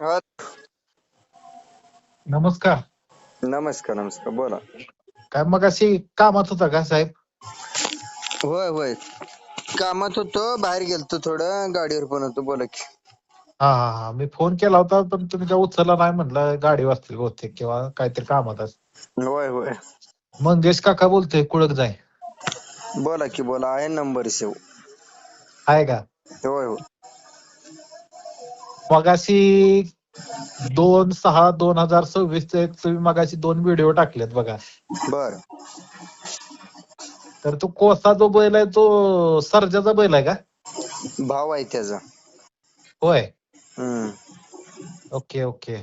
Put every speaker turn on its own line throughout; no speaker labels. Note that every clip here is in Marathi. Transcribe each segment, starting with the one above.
हा,
नमस्कार.
नमस्कार नमस्कार, बोला.
काय मग अशी कामात होता का साहेब?
होय होय, कामात होतो, बाहेर गेलतो, थोडं गाडीवर पण होतो. बोला की.
हा हा हा, मी फोन केला होता पण तुम्ही काय उचलला नाही, म्हणलं गाडी वाचली होते किंवा काहीतरी कामात असेल.
होय होय,
मंगेश काका बोलतोय, कुळक जाय.
बोला की बोला, आहे नंबर सेव.
आहे का?
होय होय.
मगाशी 2/6/2026 चे तुम्ही मगाशी 2 व्हिडिओ टाकलेत बघा.
बर.
तर तो कोसा जो बैल आहे तो सर्जाचा बैल आहे का?
भाव आहे त्याचा.
होय.
हम्म.
Okay okay.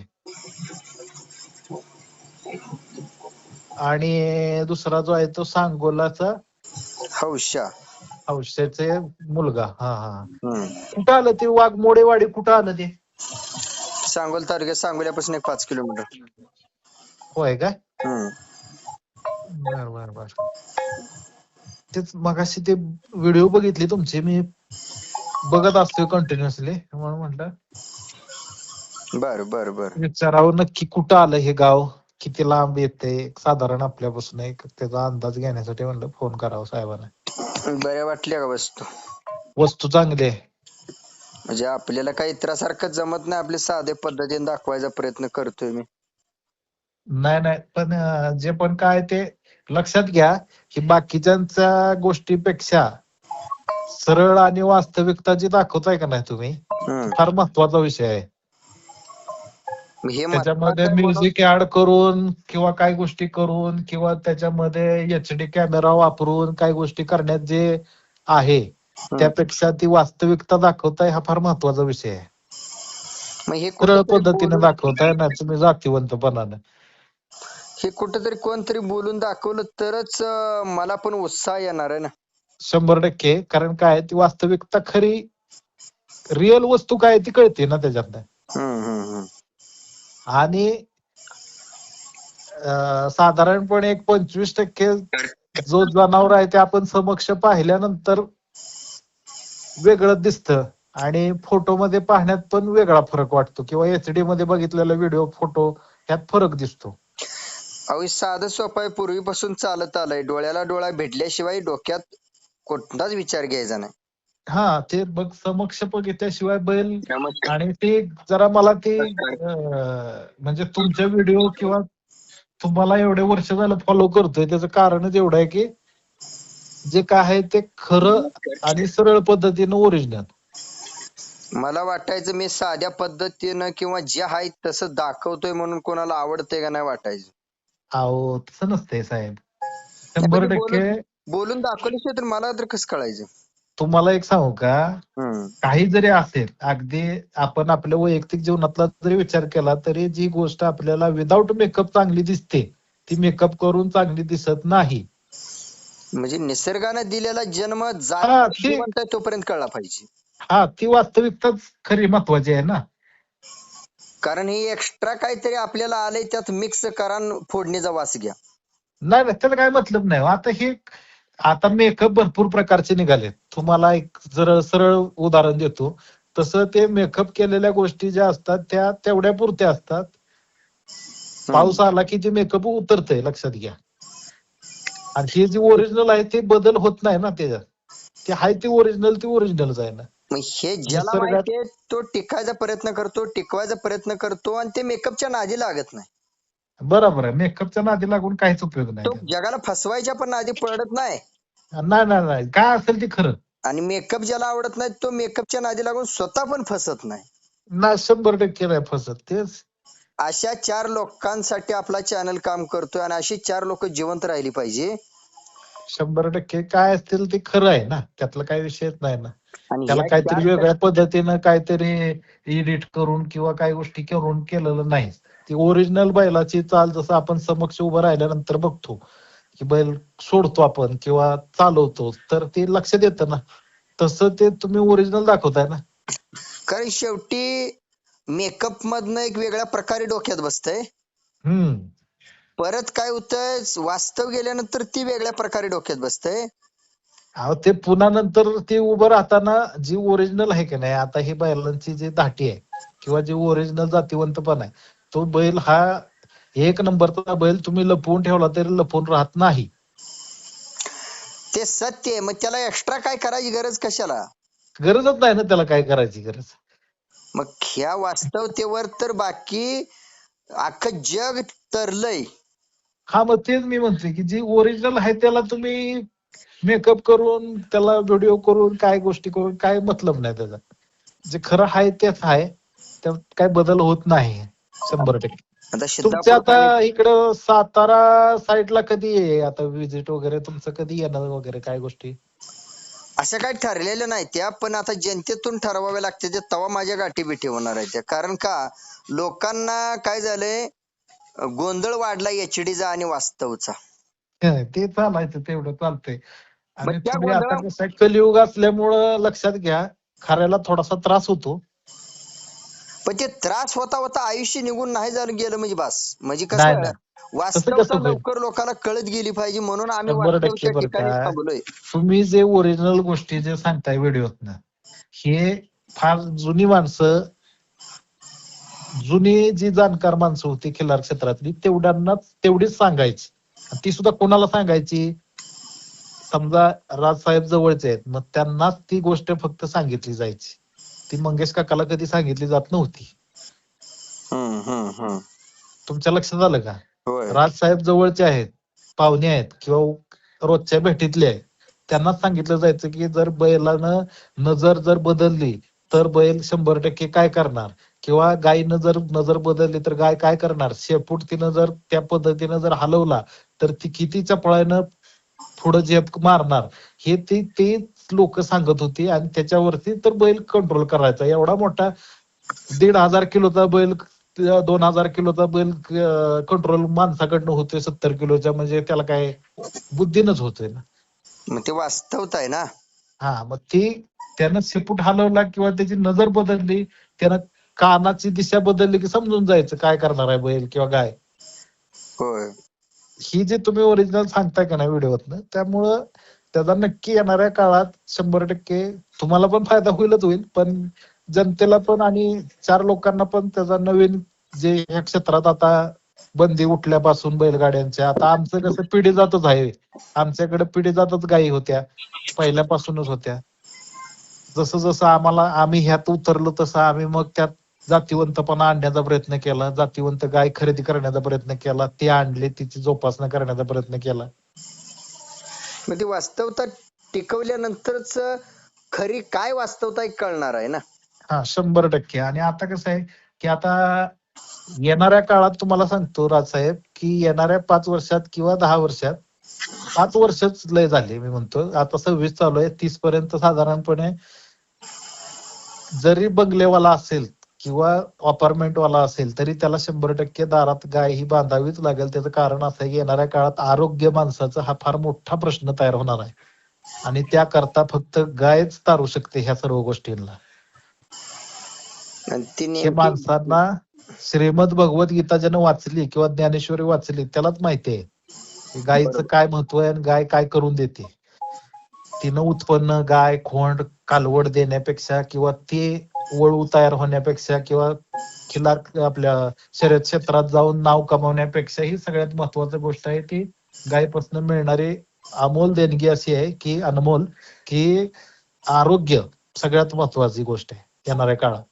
आणि दुसरा जो आहे तो सांगोलाचा
हौशा.
हौशेचे मुलगा. हा हा.
हम्म.
कुठं आलं ते वाघमोडेवाडी, कुठं आलं ते?
सांगोल तालुक्यात, सांगोल्यापासून एक 5 किलोमीटर.
होय का?
हम्म.
बर बर बर. तेच मगाशी ते व्हिडिओ बघितले तुमचे, मी बघत असतोय कंटिन्युअसली, म्हणून म्हटलं
बर बर बर.
विचारावं नक्की कुठं आलं हे गाव, किती लांब येते साधारण आपल्यापासून, एक त्याचा अंदाज घेण्यासाठी म्हणलं फोन करावा साहेबांना.
बऱ्या वाटल्या का वस्तू?
वस्तू चांगली आहे.
म्हणजे आपल्याला काही इतरासारखं जमत नाही, आपल्या साध्या पद्धतीने दाखवायचा प्रयत्न करतोय मी.
नाही नाही, पण जे पण काय ते लक्षात घ्या की बाकीच्यांच्या गोष्टीपेक्षा सरळ आणि वास्तविकता जी दाखवताय का नाही तुम्ही,
हम्म.
फार महत्वाचा विषय आहे.
हे
त्याच्यामध्ये
महत्वाचं म्हणून
म्युझिक ऍड करून किंवा काही गोष्टी करून किंवा त्याच्यामध्ये HD कॅमेरा वापरून काही गोष्टी करण्यात जे आहे, त्यापेक्षा ती वास्तविकता दाखवताय, हा फार महत्वाचा विषय आहे.
मग हे
सरळ
कुठेतरी
पद्धतीने
बोलून,
दाखवताय ना तुम्ही जातीवंतपणानं.
हे कुठेतरी कोणतरी बोलून दाखवलं तरच मला पण उत्साह येणार आहे ना.
100%. कारण काय, ती वास्तविकता खरी, रिअल वस्तू काय ती कळते ना त्याच्यातनं.
हम्म हम्म हम्म.
आणि साधारणपणे एक 25% जो जनावर आहे ते आपण समक्ष पाहिल्यानंतर वेगळं दिसतं, आणि फोटोमध्ये पाहण्यात पण वेगळा फरक वाटतो, किंवा HD मध्ये बघितलेला व्हिडिओ फोटो ह्यात फरक दिसतो.
अहो साधं सोपं आहे, पूर्वीपासून चालत आलंय. डोळ्याला डोळा भेटल्याशिवाय डोक्यात कोणताच विचार घ्यायचा नाही.
हा, ते बघ समक्ष बघितल्याशिवाय बैल. आणि ते जरा मला ते म्हणजे तुमच्या व्हिडिओ किंवा तुम्हाला एवढे वर्ष झालं फॉलो करतोय, त्याचं कारणच एवढं आहे की जे काय आहे ते खरं आणि सरळ पद्धतीनं ओरिजिनल.
मला वाटायचं मी साध्या पद्धतीनं किंवा जे आहे तसं दाखवतोय म्हणून कोणाला आवडतंय का नाही वाटायचं.
अहो तसं नसतंय साहेब,
नाही, पण ते
100%.
बोलून दाखवल्याशिवाय तर मला तर कसं कळायचं.
तुम्हाला एक सांगू का,
हम्म.
काही जरी असेल, अगदी आपण आपल्या वैयक्तिक जीवनातला जरी विचार केला तरी जी गोष्ट आपल्याला विदाऊट मेकअप चांगली दिसते, ती मेकअप करून चांगली दिसत नाही.
म्हणजे निसर्गाने दिलेला जन्म
हा ती
जिवंत आहे तोपर्यंत कळला पाहिजे.
हा ती वास्तविकताच खरी महत्वाची आहे ना.
कारण हे एक्स्ट्रा काहीतरी आपल्याला आलंय, त्यात मिक्स करा आणि फोडणीचा वास घ्या.
नाही नाही, त्याला काय मतलब नाही. आता मेकअप भरपूर प्रकारचे निघाले. तुम्हाला एक जर सरळ उदाहरण देतो, तसं ते मेकअप केलेल्या गोष्टी ज्या असतात त्या तेवढ्या पुरत्या असतात. पाऊस आला की ते मेकअप उतरतंय, लक्षात घ्या. आणि हे जे ओरिजिनल आहे ते बदल होत नाही ना त्याच्यात. ते आहे ते ओरिजिनलच आहे ना.
मग हे ज्याला
निसर्गात
माहितीये तो टिकायचा प्रयत्न करतो, टिकवायचा प्रयत्न करतो, आणि ते मेकअपच्या नादी लागत नाही.
बरोबर आहे, मेकअपच्या नादी लागून काहीच उपयोग नाही
तो
त्याचा.
जगाला फसवायच्या पण नादी पडत नाही.
नाही नाही नाही, काय असेल ते खरं.
आणि मेकअप ज्याला आवडत नाही तो मेकअपच्या नादी लागून स्वतः पण फसत नाही.
ना 100% नाही फसत. तेच
अशा 4 लोकांसाठी आपला चॅनल काम करतोय, आणि अशी 4 लोक जिवंत राहिली पाहिजे.
100% काय असतील ते खरं आहे ना, त्यातला काही विषयच नाही ना.
आणि
त्याला
ह्या
काहीतरी
4
वेगळ्या पद्धतीनं काहीतरी एडिट करून किंवा काही गोष्टी करून केलेलं नाही. ती ओरिजिनल बैलाची चाल जसं आपण समक्ष उभं राहिल्यानंतर बघतो की बैल सोडतो आपण किंवा चालवतो, तर ते लक्षात येतं ना. तसं ते तुम्ही ओरिजिनल दाखवताय ना.
कारण शेवटी मेकअप मधनं एक वेगळ्या प्रकारे डोक्यात बसतंय, परत काय होतंय वास्तव गेल्यानंतर ती वेगळ्या प्रकारे डोक्यात बसतंय.
अहो ते पुन्हा नंतर ते उभं राहताना जी ओरिजिनल आहे की नाही, आता ही बैलांची जी धाटी आहे किंवा जे ओरिजिनल जातीवंतपणा आहे, तो बैल हा एक नंबरचा बैल तुम्ही लपवून ठेवला तरी लपवून राहत नाही.
ते सत्य आहे. मग त्याला एक्स्ट्रा काय करायची गरज कशाला?
गरजच नाही ना त्याला काय करायची गरज.
मग ह्या वास्तवतेवर तर बाकी अख्खं जग तरलंय.
हा मग तेच मी म्हणतोय की जे ओरिजिनल आहे त्याला तुम्ही मेकअप करून त्याला व्हिडिओ करून काय गोष्टी करून काय मतलब नाही त्याचा. जे खरं आहे तेच आहे, त्यात काय बदल होत नाही 100%.
आता
तुमच्या
सिद्धापूर
आता इकडं सातारा साईडला कधी आहे आता विजिट वगैरे, तुमचं कधी येणार वगैरे काय गोष्टी?
असं काय ठरलेलं नाही त्या, पण आता जनतेतून ठरवावे लागते ते, तेव्हा माझ्या गाठी बिठी होणार आहे त्या. कारण का लोकांना काय झालंय, गोंधळ वाढला एचडीचा आणि वास्तवचा.
ते चालायचं तेवढं चालतंय.
मग
आणि
त्या
तुम्ही आता
गोंधळा
कसं आहे, कलियुग असल्यामुळं लक्षात घ्या खऱ्याला थोडासा त्रास होतो.
पण ते त्रास होता होता आयुष्य निघून नाही झालं गेलं म्हणजे बस. म्हणजे
नाही
कसं
नाही तसं
वास्तवता
कसं होईल?
लवकर लोकांना कळत गेली पाहिजे म्हणून आम्ही
100%
वास्तवच्या
बरं
ठिकाणी
का.
थांबलोय.
तुम्ही जे ओरिजिनल गोष्टी जे सांगताय व्हिडिओतनं, हे फार जुनी माणसं, जुनी जी जाणकार माणसं होती खिल्लार क्षेत्रातली तेवढीच सांगायची. ती सुद्धा कोणाला सांगायची? समजा राजसाहेब जवळचे आहेत मग त्यांनाच ती गोष्ट फक्त सांगितली जायची. ती मंगेश काकाला कधी सांगितली जात नव्हती. तुमच्या लक्षात आलं का?
होय.
राजसाहेब जवळचे आहेत, पाहुणे आहेत किंवा रोजच्या भेटीतले आहेत, त्यांनाच सांगितलं जायचं की जर बैलानं नजर जर बदलली तर बैल 100% काय करणार, किंवा गायीनं जर नजर बदलली तर गाय काय करणार, शेपूट तिनं जर त्या पद्धतीनं जर हलवला तर ती किती चपळानं पुढं झेप मारणार, हे ते लोक सांगत होती. आणि त्याच्यावरती तर बैल कंट्रोल करायचा. एवढा मोठा 1,500 किलोचा बैल, 2,000 किलोचा बैल कंट्रोल माणसाकडनं होतोय 70 किलोच्या, म्हणजे त्याला काय बुद्धीनच होतोय ना.
मग ते वास्तवता आहे ना.
हा मग ती त्यानं शेपूट हलवला किंवा त्याची नजर बदलली, त्यानं कानाची दिशा बदलली की समजून जायचं काय करणार आहे बैल किंवा गाय.
होय.
ही जे तुम्ही ओरिजिनल सांगताय का नाही व्हिडिओतनं, त्यामुळं त्याचा नक्की येणाऱ्या काळात 100% तुम्हाला पण फायदा होईल, पण जनतेला पण आणि 4 लोकांना पण त्याचा नवीन जे या क्षेत्रात आता बंदी उठल्यापासून बैलगाड्यांच्या, आता आमचं कसं पिढी जातच आहे, आमच्याकडे पिढी जातच गायी होत्या पहिल्यापासूनच होत्या. जसं जसं आम्ही ह्यात उतरलो तसं आम्ही मग त्यात जातीवंतपणा आणण्याचा प्रयत्न केला, जातीवंत गाय खरेदी करण्याचा प्रयत्न केला, ती आणली, तिची जोपासना करण्याचा प्रयत्न केला.
मग ती वास्तवता टिकवल्यानंतरच खरी काय वास्तवता कळणार आहे ना.
हा 100%. आणि आता कसं आहे की आता येणाऱ्या काळात तुम्हाला सांगतो राजसाहेब की येणाऱ्या 5 वर्षात किंवा 10 वर्षात, 5 वर्षच लय झाले मी म्हणतो, आता 26 चालू आहे, 30 पर्यंत साधारणपणे जरी बंगलेवाला असेल किंवा अपार्टमेंट वाला असेल तरी त्याला 100% दारात गाय ही बांधावीच लागेल. त्याचं कारण असं आहे की येणाऱ्या काळात आरोग्य माणसाचा हा फार मोठा प्रश्न तयार होणार आहे, आणि त्याकरता फक्त गायच तारू शकते ह्या सर्व गोष्टींना. हे माणसांना श्रीमद भगवद्गीता ज्यानं वाचली किंवा ज्ञानेश्वरी वाचली त्यालाच माहिती आहे गायीचं काय महत्व आहे आणि गाय काय करून देते. तिनं उत्पन्न, गाय, खोंड, कालवड देण्यापेक्षा किंवा ते वळू तयार होण्यापेक्षा किंवा खिलार आपल्या शर्यत क्षेत्रात जाऊन नाव कमावण्यापेक्षा ही सगळ्यात महत्वाची गोष्ट आहे ती गायीपासून मिळणारी अमोल देणगी अशी आहे की अनमोल, की आरोग्य सगळ्यात महत्वाची गोष्ट आहे येणाऱ्या काळात.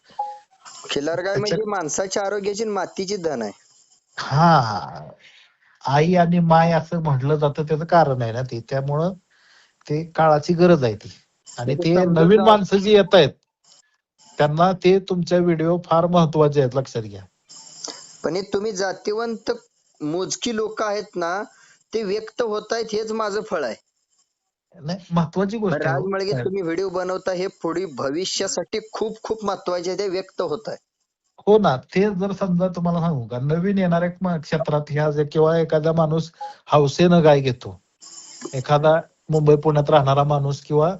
खिल्लार गाय म्हणजे माणसाच्या आरोग्याची मातीची धन आहे.
हा, आई आणि माय असं म्हटलं जातं, त्याचं कारण आहे ना ते, त्यामुळं ते काळाची गरज आहे ती. आणि ते नवीन माणसं जी येत आहेत त्यांना ते तुमच्या व्हिडिओ फार महत्वाचे आहेत, लक्षात घ्या. पण
हे तुम्ही जातीवंत मोजकी लोक आहेत ना, ते व्यक्त होत आहेत, हेच माझं फळ आहे.
नाही महत्वाची गोष्ट
राज मळगे तुम्ही व्हिडिओ बनवता हे पुढे भविष्यासाठी खूप खूप महत्वाचे, ते व्यक्त होत आहे.
हो ना, ते जर समजा तुम्हाला सांगू का, नवीन येणाऱ्या क्षेत्रात ह्या किंवा एखादा माणूस हौसेनं गाय घेतो, एखादा मुंबई पुण्यात राहणारा माणूस किंवा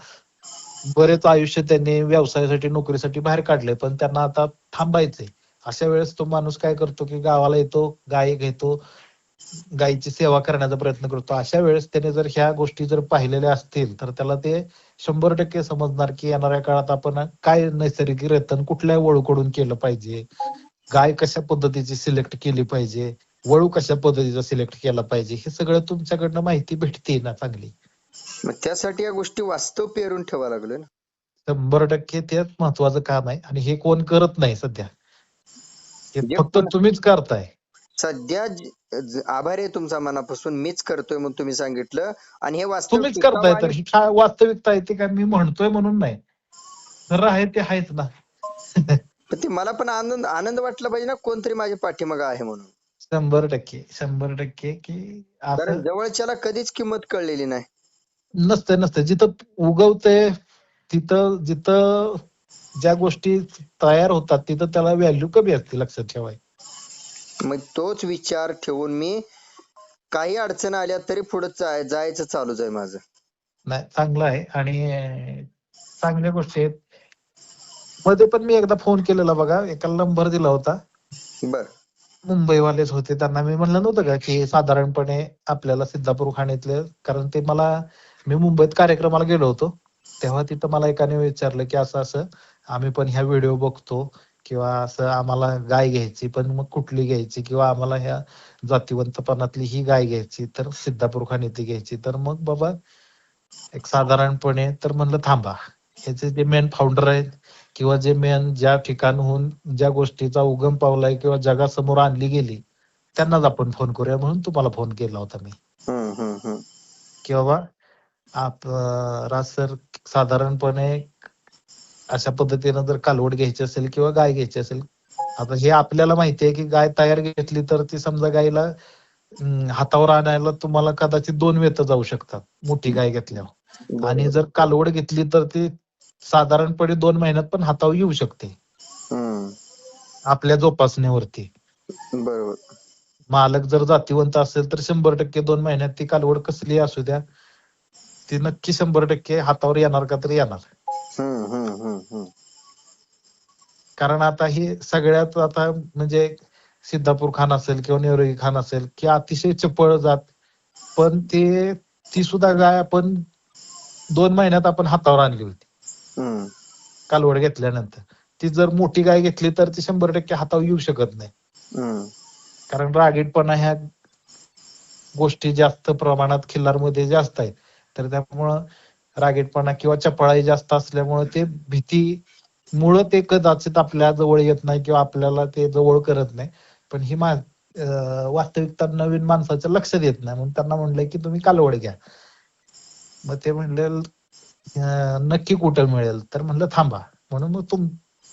बरेच आयुष्य त्यांनी व्यवसायासाठी नोकरीसाठी बाहेर काढले पण त्यांना आता थांबायचंय, अशा वेळेस तो माणूस काय करतो की गावाला येतो, गाय घेतो, गायीची सेवा करण्याचा प्रयत्न करतो, अशा वेळेस त्याने जर ह्या गोष्टी जर पाहिलेल्या असतील तर त्याला ते 100% समजणार की येणाऱ्या काळात आपण काय नैसर्गिक रेतन कुठल्या वळूकडून केलं पाहिजे, गाय कशा पद्धतीची सिलेक्ट केली पाहिजे, वळू कशा पद्धतीचा सिलेक्ट केला पाहिजे, हे सगळं तुमच्याकडनं माहिती भेटते ना चांगली.
मग त्यासाठी या गोष्टी वास्तव पेरून ठेवा लागलोय ना.
100% तेच महत्वाचं काम आहे आणि हे कोण करत नाही सध्या. हे
जे
फक्त
कोण
तुम्हीच करताय.
सध्या आभार आहे तुमचा मनापासून, मीच करतोय म्हणून तुम्ही सांगितलं आणि हे वास्तव
तुम्हीच
टिकावं
करताय तर
आणि
ही काय वास्तविकता आहे, ते काय मी म्हणतोय म्हणून नाही. खरं आहे ते आहेच ना.
ते मला पण आनंद आनंद वाटला पाहिजे ना, कोणतरी माझ्या पाठीमागं आहे म्हणून.
100% की
कारण
असं
जवळच्याला कधीच किंमत कळलेली नाही.
नसतं. जिथं उगवतंय तिथं जिथं ज्या गोष्टी तयार होतात तिथं त्याला व्हॅल्यू कमी असते, लक्षात ठेवाय.
मग तोच विचार ठेवून मी काही अडचण आल्या तरी पुढे जायचं चालूच आहे माझं.
नाही, चांगलं आहे आणि चांगल्या गोष्टी आहेत. मध्ये पण मी एकदा फोन केलेला बघा, एकाला नंबर दिला होता.
बर
मुंबईवालेच होते, त्यांना मी म्हणलं नव्हतं का की साधारणपणे आपल्याला सिद्धापूर खाणीतले, कारण ते मला, मी मुंबईत कार्यक्रमाला गेलो होतो तेव्हा तिथं मला एकाने विचारलं की असं असं आम्ही पण ह्या व्हिडिओ बघतो किंवा असं आम्हाला गाय घ्यायची, पण मग कुठली घ्यायची किंवा आम्हाला ह्या जातीवंतपणातली ही गाय घ्यायची तर सिद्धापूर खाणीतली घ्यायची, तर मग बाबा एक साधारणपणे तर म्हणलं थांबा, ह्याचे जे मेन फाउंडर आहेत किंवा जे मेन ज्या ठिकाणहून ज्या गोष्टीचा उगम पावलाय किंवा जगासमोर आणली गेली त्यांनाच आपण फोन करूया, म्हणून तुम्हाला फोन केला होता मी
हम्म.
की बाबा राज सर, साधारणपणे अशा पद्धतीनं जर कालवड घ्यायची असेल किंवा गाय घ्यायची असेल, आता हे आपल्याला माहिती आहे की गाय तयार घेतली तर ती समजा गायला हातावर आणायला तुम्हाला कदाचित 2 वेत जाऊ शकतात मोठी गाय घेतल्यावर, आणि
बरोबर.
जर कालवड घेतली तर ती साधारणपणे 2 महिन्यात पण हातावर येऊ शकते
हम्म.
आपल्या जोपासनेवरती.
बरोबर.
मालक जर जातीवंत असेल तर 100% 2 महिन्यात ती कालवड कसली असू द्या ती नक्की 100% हातावर येणार का तर येणार.
हम्म.
कारण आता हे सगळ्यात आता म्हणजे सिद्धापूर खान असेल किंवा नेवरगी खान असेल की अतिशय चपळ जात, पण ते ती सुद्धा गाय आपण 2 महिन्यात आपण हातावर आणली होती
हम्म.
कालवड घेतल्यानंतर. ती जर मोठी गाय घेतली तर ती 100% हातावर येऊ शकत नाही,
हम्म.
कारण रागीटपणा ह्या गोष्टी जास्त प्रमाणात खिल्लारमध्ये जास्त आहेत, तर त्यामुळं रागीटपणा किंवा चपळाई जास्त असल्यामुळे ते भीती मुळे ते कदाचित आपल्या जवळ येत नाही किंवा आपल्याला ते जवळ करत नाही. पण ही वास्तविकता नवीन माणसाच्या लक्षात येत नाही, म्हणून त्यांना म्हणलंय की तुम्ही कालवड घ्या. मग ते म्हणले नक्की कुठं मिळेल, तर म्हणलं थांबा, म्हणून मग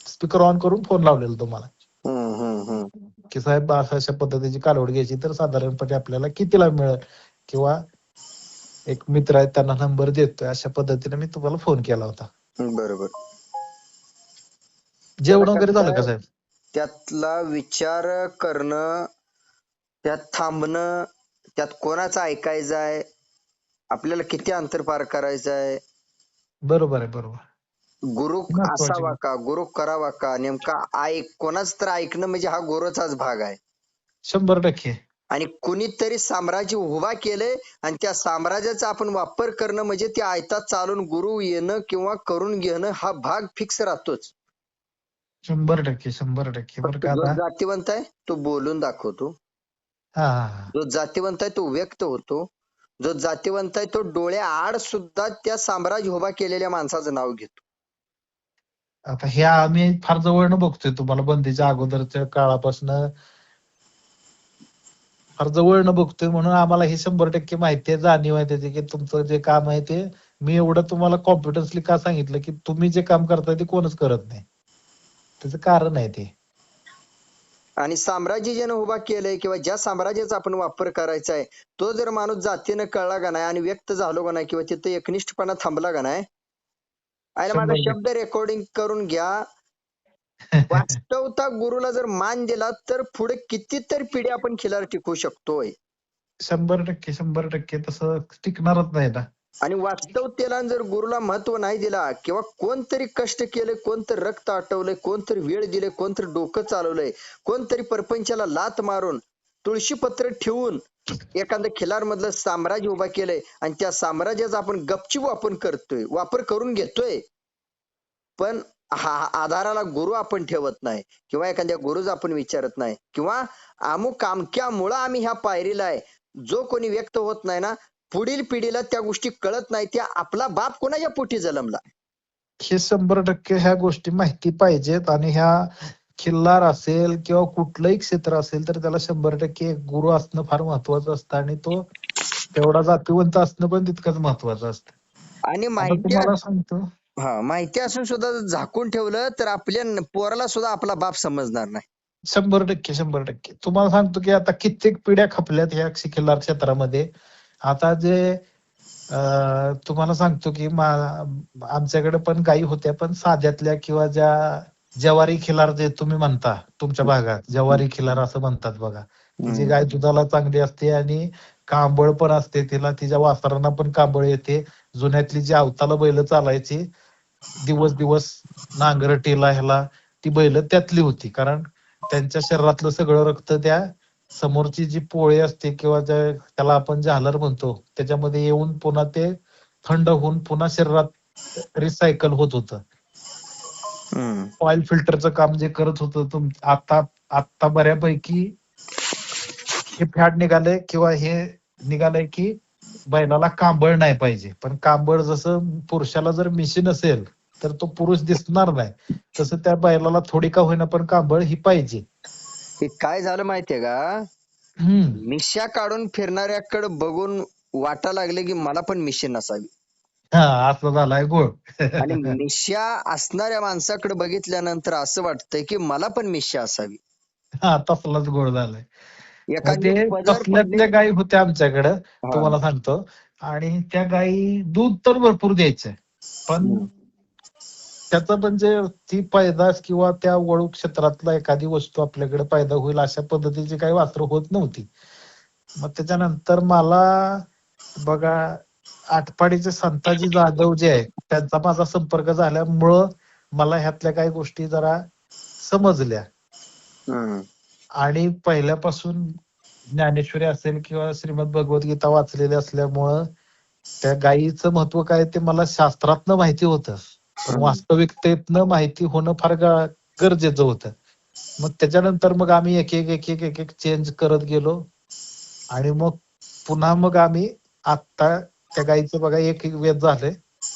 स्पीकर ऑन करून फोन लावलेला तुम्हाला
हम्म.
की साहेब अशा पद्धतीची कालवड घ्यायची तर साधारणपणे आपल्याला कितीला मिळेल, किंवा एक मित्र आहे त्यांना नंबर देतोय, अशा पद्धतीने मी तुम्हाला फोन केला होता.
बरोबर. त्याला
जेवण वगैरे
कसं
झालं का
आहे,
साहेब?
त्यातला विचार करणं, त्यात थांबणं, त्यात कोणाचं ऐकायचं आहे, आपल्याला किती अंतर पार करायचं आहे,
बरोबर आहे, बरोबर.
गुरु
महत्वाची
असावा
गोष्ट.
का, गुरु करावा का, नेमका कोणाच तर ऐकणं म्हणजे हा गुरुचाच भाग आहे.
100%.
आणि कुणीतरी साम्राज्य उभा केलंय आणि त्या साम्राज्याचा आपण वापर करणं म्हणजे ते आयतात चालून गुरु येणं किंवा करून घेणं हा भाग फिक्स राहतोच.
100%. बरं
फक्त
का
जो
आता.
जातीवंत आहे तो बोलून दाखवतो,
हा हा हा.
जो जातीवंत आहे तो व्यक्त होतो, जो जातीवंत आहे तो डोळ्या आड सुद्धा त्या साम्राज्य उभा केलेल्या माणसाचं नाव घेतो.
आता हे आम्ही फार जवळनं बघतोय, तुम्हाला बंदीच्या अगोदरच्या काळापासून फार जवळनं बघतोय, म्हणून आम्हाला हे 100% माहिती आहे, जाणीव आहे त्याची की तुमचं जे काम आहे ते, मी एवढं तुम्हाला कॉन्फिडन्सली का सांगितलं की तुम्ही जे काम करताय ते कोणच करत नाही, त्याचं कारण आहे ते.
आणि साम्राज्य ज्यानं उभा केलंय किंवा ज्या साम्राज्याचा आपण वापर करायचा आहे, तो जर माणूस जातीनं कळला का नाही आणि व्यक्त झालो का नाही किंवा तिथे एकनिष्ठपणा थांबला का नाही, आणि माझा
100%.
शब्द रेकॉर्डिंग करून घ्या, वास्तवता गुरुला जर मान दिला तर पुढे कितीतरी पिढी आपण खिलार टिकवू शकतोय.
100% तसं टिकणारच नाही ना.
आणि वास्तवतेला जर गुरुला महत्व नाही दिला किंवा कोणतरी कष्ट केले, कोणतरी रक्त आटवलंय, कोणतरी वेळ दिले, कोणतरी डोकं चालवलंय, कोणतरी परपंचाला लात मारून तुळशीपत्र ठेवून एखादं खिलार मधलं साम्राज्य उभा केलंय आणि त्या साम्राज्याचा आपण गपचूप वापर करून घेतोय, पण हा आधाराला गुरु आपण ठेवत नाही किंवा एखाद्या गुरुज आपण विचारत नाही किंवा अमुक अमक्यामुळं आम्ही ह्या पायरीला आहे, जो कोणी व्यक्त होत नाही ना, पुढील पिढीला त्या गोष्टी कळत नाही. त्या आपला बाप कोणाच्या पोटी जन्मला.
हे 100% ह्या गोष्टी माहिती पाहिजेत आणि ह्या खिल्लार असेल किंवा कुठलंही क्षेत्र असेल तर त्याला 100% एक गुरु असणं फार महत्वाचं असतं आणि तो तेवढा जातीवंत असणं पण तितकंच महत्वाचं असतं.
आणि
आता
माहिती
तुम्हाला सांगतो,
माहिती असून सुद्धा जर झाकून ठेवलं तर आपल्या पोराला सुद्धा आपला बाप समजणार नाही.
100% तुम्हाला सांगतो की आता कित्येक पिढ्या खपल्यात ह्या खिल्लार क्षेत्रामध्ये. आता जे तुम्हाला सांगतो की आमच्याकडे पण गायी होत्या, पण साध्यातल्या किंवा ज्या जवारी खिलार जे तुम्ही म्हणता तुमच्या भागात जवारी खिलार असं म्हणतात बघा. की जी
हम्म.
गाय दुधाला चांगली असते आणि कांबळ पण असते, तिला तिच्या वासरांना पण कांबळ येते. जुन्यातली जी अवताला बैल चालायची, दिवस दिवस नांगरटीला ह्याला, ती बैल त्यातली होती. कारण त्यांच्या शरीरातलं सगळं रक्त त्या समोरची जी पोळी असते किंवा त्याला आपण झालर म्हणतो त्याच्यामध्ये येऊन पुन्हा ते थंड होऊन पुन्हा शरीरात रिसायकल होत होतं.
हम्म.
ऑइल फिल्टरचं काम जे करत होतं आता आता बऱ्यापैकी हे फॅड निघालंय किंवा हे निघालंय की बैलाला कांबळ नाही पाहिजे. पण कांबळ जसं पुरुषाला जर मिशीन असेल तर तो पुरुष दिसणार नाही, तसं त्या बैलाला थोडी का होईना पण कांबळ ही पाहिजे.
हे काय झालं माहितीये का,
हम्म.
मिश्या काढून फिरणाऱ्याकडे बघून वाटा लागले की मला पण मिशी नसावी,
हा, असं झालाय गोळ.
आणि मिश्या असणाऱ्या माणसाकडे बघितल्यानंतर असं वाटतंय की मला पण मिश्या असावी.
हा, तसलाच गोळ झालाय. मग
एखादी
ते
पदर पडली.
तसल्यातल्या गायी होत्या आमच्याकडं,
हा.
तुम्हाला सांगतो. आणि त्या गायी दूध तर भरपूर द्यायच्या, पण
हम्म.
त्याचं म्हणजे ती पैदास किंवा त्या वळू क्षेत्रातला एखादी वस्तू आपल्याकडे पैदा होईल अशा पद्धतीची काही वासरं होत नव्हती. मग त्याच्यानंतर मला बघा, आटपाडीचे संताजी जाधव जे आहे त्यांचा माझा संपर्क झाल्यामुळं मला ह्यातल्या काही गोष्टी जरा समजल्या.
हम्म.
आणि पहिल्यापासून ज्ञानेश्वरी असेल किंवा श्रीमद भगवद्गीता वाचलेली असल्यामुळं त्या गायीचं महत्व काय ते मला शास्त्रातनं माहिती होतं, पण
हम्म.
वास्तविकतेतनं माहिती होणं फार गरजेचं होतं. मग त्याच्यानंतर मग आम्ही एक एक एक एक एक एक चेंज करत गेलो आणि मग पुन्हा मग आम्ही आता त्या गायीचं बघा एक एक वेद झालंय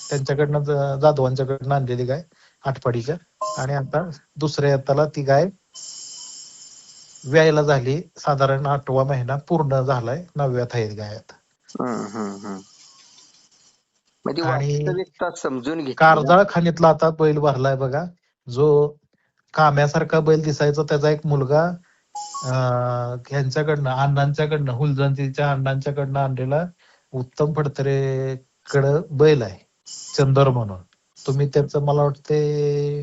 त्यांच्याकडनं, जाधवांच्याकडनं आणलेली गाय आटपाडीच्या. आणि आता दुसऱ्या येताला ती गाय व्यायला झाली, साधारण 8वा महिना पूर्ण झालाय, 9व्यात आहे गाय आता.
हम्म. हम्म. म्हणजे
आणि
वास्तविकता समजून घेतली ना.
कारजाळ खाणीतला आता बैल भरलाय बघा, जो काम्यासारखा बैल दिसायचा त्याचा एक मुलगा ह्यांच्याकडनं अण्णांच्याकडनं हुलजंतीच्या अण्णांच्याकडनं आणलेला उत्तम फडतरे कडं बैल आहे, चंदर म्हणून. तुम्ही त्याचं मला वाटते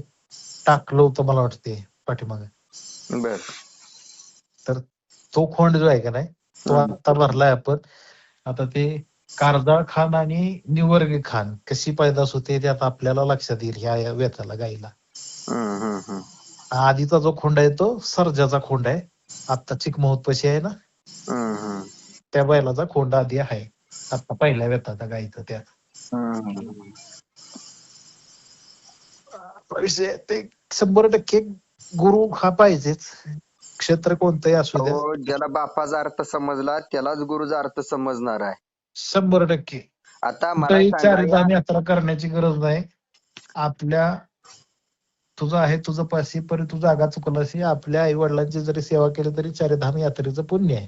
टाकलं होतं, मला वाटते पाठीमागे.
बर.
तर तो खोंड जो आहे का नाही, तो आता भरलाय आपण. आता ते कारजाळ खान आणि निवर्गी खान कशी पैदास होते ते आता आपल्याला लक्षात येईल ह्या वेताला गाईला. आधीचा जो खोंड आहे तो सर्जाचा खोंड आहे, आता चिकमोहत पशी आहे ना त्या बैलाचा खोंड आधी आहे आता पहिल्या वेताचा गाईचा. त्या विषय ते 100% गुरु हा पाहिजेच, क्षेत्र कोणतंही असू द्या.
हो, ज्याला बापाचा अर्थ समजला त्यालाच गुरुचा अर्थ समजणार आहे.
100%
आता मला
कुठेही
सांगा या.
चारिधाम यात्रा करण्याची गरज नाही. आपल्या तुझं आहे तुझं पाशी परी तू जागा चुकलाशी, आपल्या आई वडिलांची जरी सेवा केली तरी चारिधाम यात्रेचं पुण्य आहे.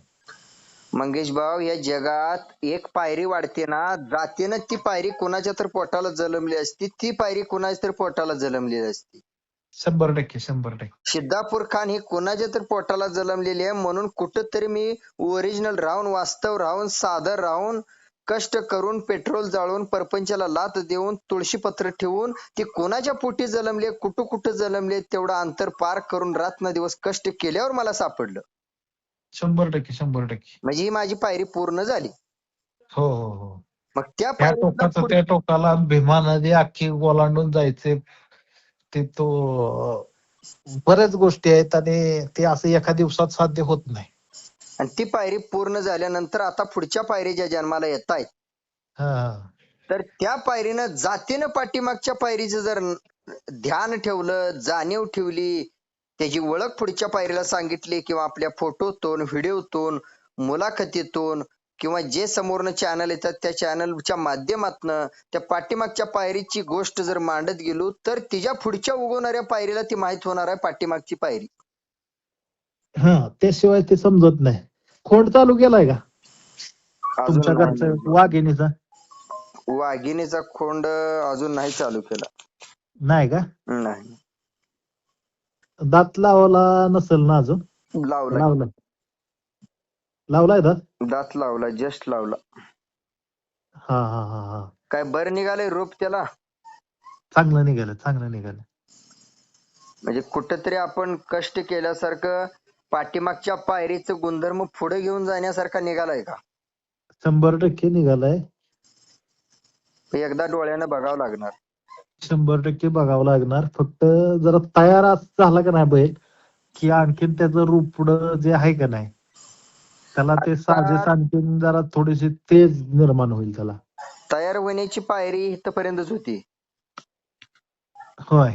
मंगेश भाऊ, या जगात एक पायरी वाढते ना, जातीनं ती पायरी कोणाच्या तर पोटाला जलमली असती, ती पायरी कोणाच्या तर पोटाला जलमलेली असती.
100%.
सिद्धापूर खान ही कोणाच्या तर पोटाला जलमलेली आहे, म्हणून कुठंतरी मी ओरिजिनल राहून, वास्तव राहून, सादर राहून, कष्ट करून, पेट्रोल जाळून, परपंचाला लात देऊन, तुळशीपत्र ठेवून ती कोणाच्या पोटी जलमले, कुठं कुठं जलमले, तेवढं अंतर पार करून रात्रंदिवस कष्ट केल्यावर मला सापडलं.
100%.
म्हणजे ही माझी पायरी पूर्ण झाली.
हो हो हो.
मग त्या
त्या
पायरीतनं
टोकाचं त्या टोकाला भीमा नदी अख्खी ओलांडून जायचे, ते तो बऱ्याच गोष्टी आहेत आणि ते असं एका दिवसात साध्य होत नाही.
आणि ती पायरी पूर्ण झाल्यानंतर आता पुढच्या पायरी ज्या जन्माला येत आहेत
हा
तर त्या पायरीनं जातीनं पाठीमागच्या पायरीचं जर ध्यान ठेवलं, जाणीव ठेवली, त्याची ओळख पुढच्या पायरीला सांगितली किंवा आपल्या फोटोतून, व्हिडिओतून, मुलाखतीतून किंवा जे समोरनं चॅनल येतात त्या चॅनलच्या माध्यमातनं त्या पाठीमागच्या पायरीची गोष्ट जर मांडत गेलो तर तिच्या पुढच्या उगवणाऱ्या पायरीला ती माहित होणार आहे पाठीमागची पायरी.
हा त्याशिवाय ते समजत नाही. खोंड चालू केलाय का तुमच्या
अजून
घरचं
नाही.
वाघिणीचा?
वाघिणीचा खोंड अजून नाही चालू केला.
नाही का?
नाही.
दात लावला नसेल ना अजून?
लावलाय.
लावलाय. लावलाय दात?
दात लावला, जस्ट लावला.
हा हा हा हा.
काय बरं निघालंय रूप त्याला?
चांगलं निघालं, चांगलं निघालं.
म्हणजे कुठेतरी आपण कष्ट केल्यासारखं पाठीमागच्या पायरीचं गुणधर्म पुढे घेऊन जाण्यासारखा निघालाय का?
100% निघालाय.
हे एकदा डोळ्यानं बघावं लागणार.
100% बघावं लागणार. फक्त जरा तयार झाला का नाही बैल की आणखीन त्याचं रूप पुढं जे आहे का नाही त्याला ते साजेस आणखीन जरा थोडीशी तेज निर्माण होईल त्याला.
तयार होण्याची पायरी इथपर्यंतच होती.
होय.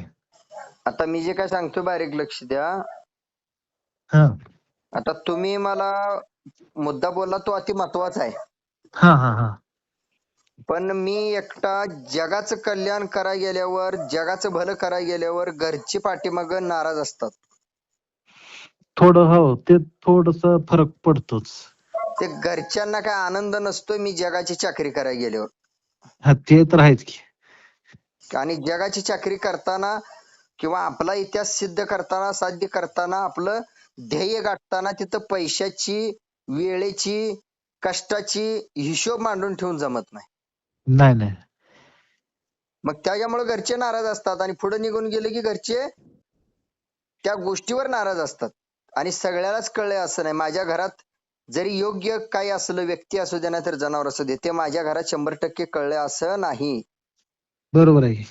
आता मी जे काय सांगतो बारीक लक्ष द्या.
हा
आता तुम्ही मला मुद्दा बोलला तो अति महत्वाचा आहे.
हा हा हा.
पण मी एकटा जगाचं कल्याण करायला गेल्यावर, जगाचं भलं करायला गेल्यावर घरची पाठीमागं नाराज असतात.
थोडं हो ते थोडस फरक पडतोच.
ते घरच्यांना काय आनंद नसतोय मी जगाची चाकरी करायला गेल्यावर.
हा ते तर आहेच की.
आणि जगाची चाकरी करताना किंवा आपला इतिहास सिद्ध करताना, साध्य करताना, आपलं ध्येय गाठताना तिथं पैशाची, वेळेची, कष्टाची हिशोब मांडून ठेवून जमत नाही.
नाही नाही.
मग त्याच्यामुळे घरचे नाराज असतात आणि पुढे निघून गेले की घरचे त्या गोष्टीवर नाराज असतात. आणि सगळ्यालाच कळलंय असं नाही. माझ्या घरात जरी योग्य काही असलं, व्यक्ती असू दे नाही तर जनावर असू दे, ते माझ्या घरात 100% कळलंय असं नाही.
बरोबर आहे.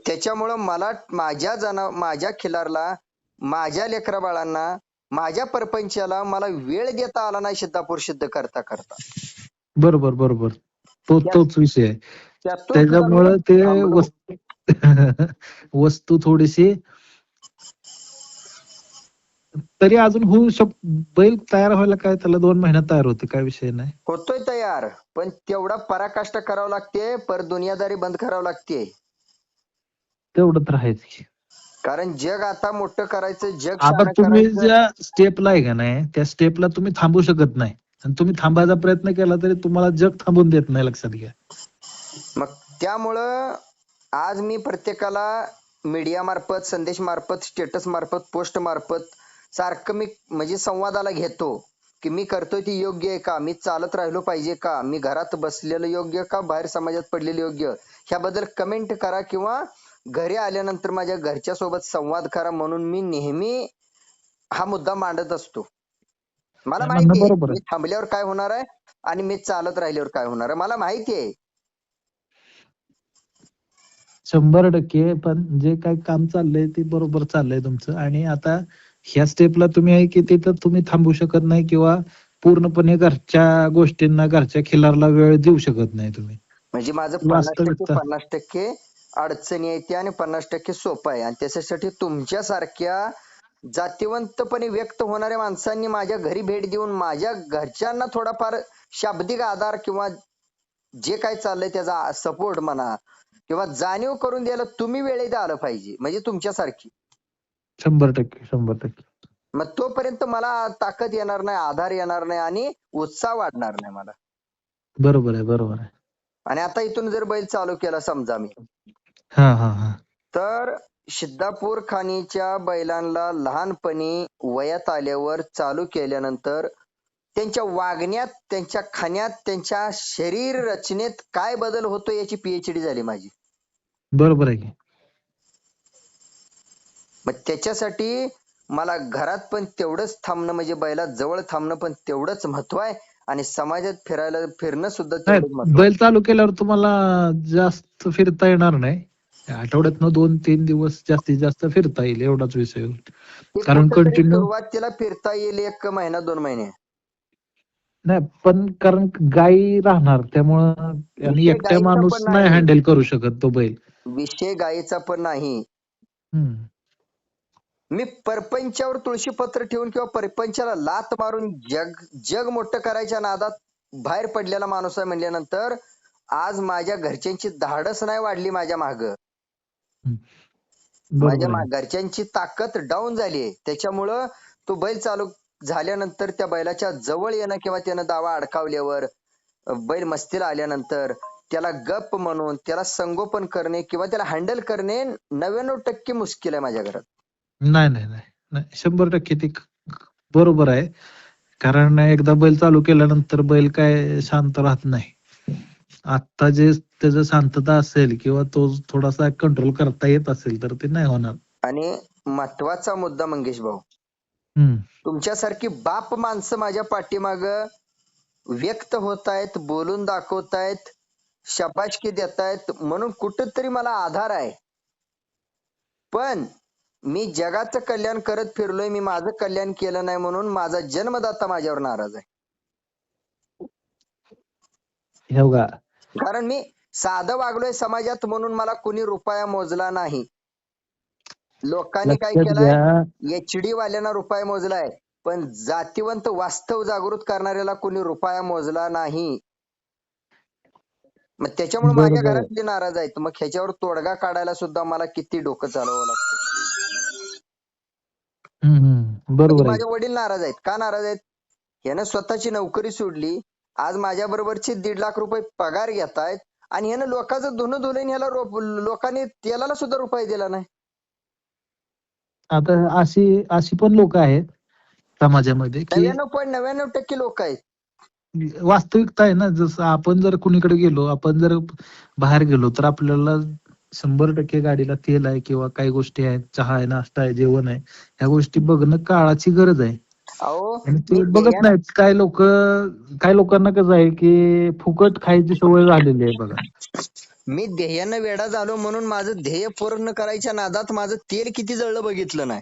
त्याच्यामुळं मला माझ्या खिलारला, माझ्या लेकरा बाळांना, माझ्या परपंचाला मला वेळ देता आला नाही सिद्धापूर सिद्ध करता करता.
बरोबर बरोबर. तोच विषय आहे.
त्यातून सुद्धा मी
त्याच्यामुळं ते
थांबलो.
वस्तू थोडीशी तरी अजून होऊ बैल तयार व्हायला काय त्याला 2 महिन्यात तयार होते, काय विषय नाही.
होतोय तयार, पण तेवढा पराकाष्ठ करावं लागते, पर दुनियादारी बंद करावं लागते.
तेवढं तर आहेच की.
कारण जग आता मोठं करायचं, जग
आता
शहाणं
तुम्ही
करायचं.
ज्या स्टेपला आहे का नाही त्या स्टेपला तुम्ही थांबू शकत नाही. आणि तुम्ही थांबायचा प्रयत्न केला तरी तुम्हाला जग थांबून देत नाही, लक्षात घ्या.
मग त्यामुळं आज मी प्रत्येकाला मीडिया मार्फत, संदेश मार्फत, स्टेटस मार्फत, पोस्ट मार्फत सारखं मी म्हणजे संवादाला घेतो की मी करतोय ती योग्य आहे का, मी चालत राहिलो पाहिजे का, मी घरात बसलेलं योग्य का, बाहेर समाजात पडलेलं योग्य, ह्याबद्दल कमेंट करा किंवा घरी आल्यानंतर माझ्या घरच्या सोबत संवाद करा. म्हणून मी नेहमी हा मुद्दा मांडत असतो. मला माहिती आहे
बरोबर
मी
आहे.
थांबल्यावर काय होणार आहे आणि मी चालत राहिल्यावर काय होणार आहे, मला माहिती आहे.
100%. पण जे काही काम चाललंय ते बरोबर चाललंय तुमचं. आणि आता ह्या स्टेपला तुम्ही आहे की तिथं तुम्ही थांबू शकत नाही किंवा पूर्णपणे घरच्या गोष्टींना, घरच्या खिलारला वेळ देऊ शकत नाही तुम्ही.
म्हणजे माझं 50%
वास्तविकता
50% अडचणी येते आणि 50% सोपं आहे. आणि त्याच्यासाठी तुमच्यासारख्या जातीवंतपणे व्यक्त होणाऱ्या माणसांनी माझ्या घरी भेट देऊन माझ्या घरच्यांना थोडाफार शाब्दिक आधार किंवा जे काय चाललंय त्याचा सपोर्ट म्हणा किंवा जाणीव करून द्यायला तुम्ही वेळेत आलं पाहिजे, म्हणजे तुमच्यासारखी.
100%. 100%.
मग तोपर्यंत मला ताकद येणार नाही, आधार येणार नाही आणि उत्साह वाढणार नाही मला.
बरोबर आहे. बरोबर आहे.
आणि आता इथून जर बैल चालू केला समजा मी,
हा हा हा.
तर सिद्धापूर खानीच्या बैलांना लहानपणी वयात आल्यावर चालू केल्यानंतर त्यांच्या वागण्यात, त्यांच्या खाण्यात, त्यांच्या शरीर रचनेत काय बदल होतो याची पीएचडी झाली माझी.
बरोबर आहे की.
मग त्याच्यासाठी मला घरात पण तेवढंच थांबणं, म्हणजे बैलात जवळ थांबणं पण तेवढंच महत्व आहे आणि समाजात फिरणं सुद्धा
नाही,
तेवढंच महत्व आहे.
बैल चालू केल्यावर तुम्हाला जास्त फिरता येणार नाही. आठवड्यातनं 2-3 दिवस जास्तीत जास्त फिरता येईल, एवढाच विषय होईल.
ते
कारण
कुठेतरी
कंटिन्यू
सुरुवातीला फिरता येईल 1 महिना 2 महिने,
नाही पण कारण गायी राहणार त्यामुळं आणि
विषय
एकट्या
गायीचा
माणूस
पण
नाही
नाही,
हँडल करू शकत तो बैल.
विषय गायीचा पण नाही.
हम्म.
मी परपंचावर तुळशीपत्र ठेवून किंवा परपंचाला लात मारून जग जग मोठं करायच्या नादात बाहेर पडलेला माणूस आहे म्हणल्यानंतर आज माझ्या घरच्यांची धाडस नाही वाढली माझ्या माग.
हम्म. बरोबर आहे.
घरच्यांची ताकद डाऊन झाली. त्याच्यामुळं तो बैल चालू झाल्यानंतर त्या बैलाच्या जवळ येणं किंवा त्यानं दावा अडकावल्यावर बैल मस्तीला आल्यानंतर त्याला गप म्हणून त्याला संगोपन करणे किंवा त्याला हँडल करणे 99% मुश्किल आहे माझ्या घरात.
नाही नाही नाही नाही 100% ते बरोबर आहे. कारण एकदा बैल चालू केल्यानंतर बैल काय शांत राहत नाही. आता जे त्याचं शांतता असेल किंवा तो थोडासा कंट्रोल करता येत असेल तर ते नाही होणार.
आणि महत्वाचा मुद्दा मंगेश भाऊ,
हम्म.
तुमच्यासारखी बाप माणसं माझ्या पाठीमाग व्यक्त होत आहेत, बोलून दाखवतायत, शाबासकी देतायत म्हणून कुठंतरी मला आधार आहे. पण मी जगाचं कल्याण करत फिरलोय, मी माझं कल्याण केलं नाही म्हणून माझा जन्मदाता माझ्यावर नाराज आहे.
हे बघा
कारण मी साधं वागलोय समाजात म्हणून मला कुणी रुपया मोजला नाही. लोकांनी काय
लक्षात
केलंय,
घ्या.
एचडी वाल्यांना रुपया मोजलाय, पण जातीवंत वास्तव जागृत करणाऱ्याला कुणी रुपया मोजला नाही. मग त्याच्यामुळे माझ्या
बरोबर आहे.
घरातली नाराज आहेत. मग ह्याच्यावर तोडगा काढायला सुद्धा मला किती डोकं चालवावं लागतं.
बरोबर आहे.
माझे वडील नाराज आहेत. का नाराज आहेत? यानं स्वतःची नोकरी सोडली, आज माझ्या बरोबरची 1.5 लाख रुपये पगार घेतायत आणि यानं लोकांचं धुणं धुलून याला लोकांनी तेलाला सुद्धा रुपये दिला नाही.
आता अशी अशी पण लोक आहेत समाजामध्ये की
99.99% लोक आहेत.
वास्तविकता आहे ना. जसं आपण जर कुणीकडे गेलो, आपण जर बाहेर गेलो तर आपल्याला 100% गाडीला तेल आहे किंवा काही गोष्टी आहेत, चहा आहे, नाश्ता आहे, जेवण आहे, ह्या गोष्टी बघणं काळाची गरज आहे.
अहो
आणि
मी
ते बघत नाहीत. काय लोकांना कसं आहे की फुकट खायची सवय झालेली आहे बघा.
ध्येयानं वेडा झालो म्हणून माझं ध्येय पूर्ण करायच्या नादात माझं तेल किती जळलं बघितलं नाही.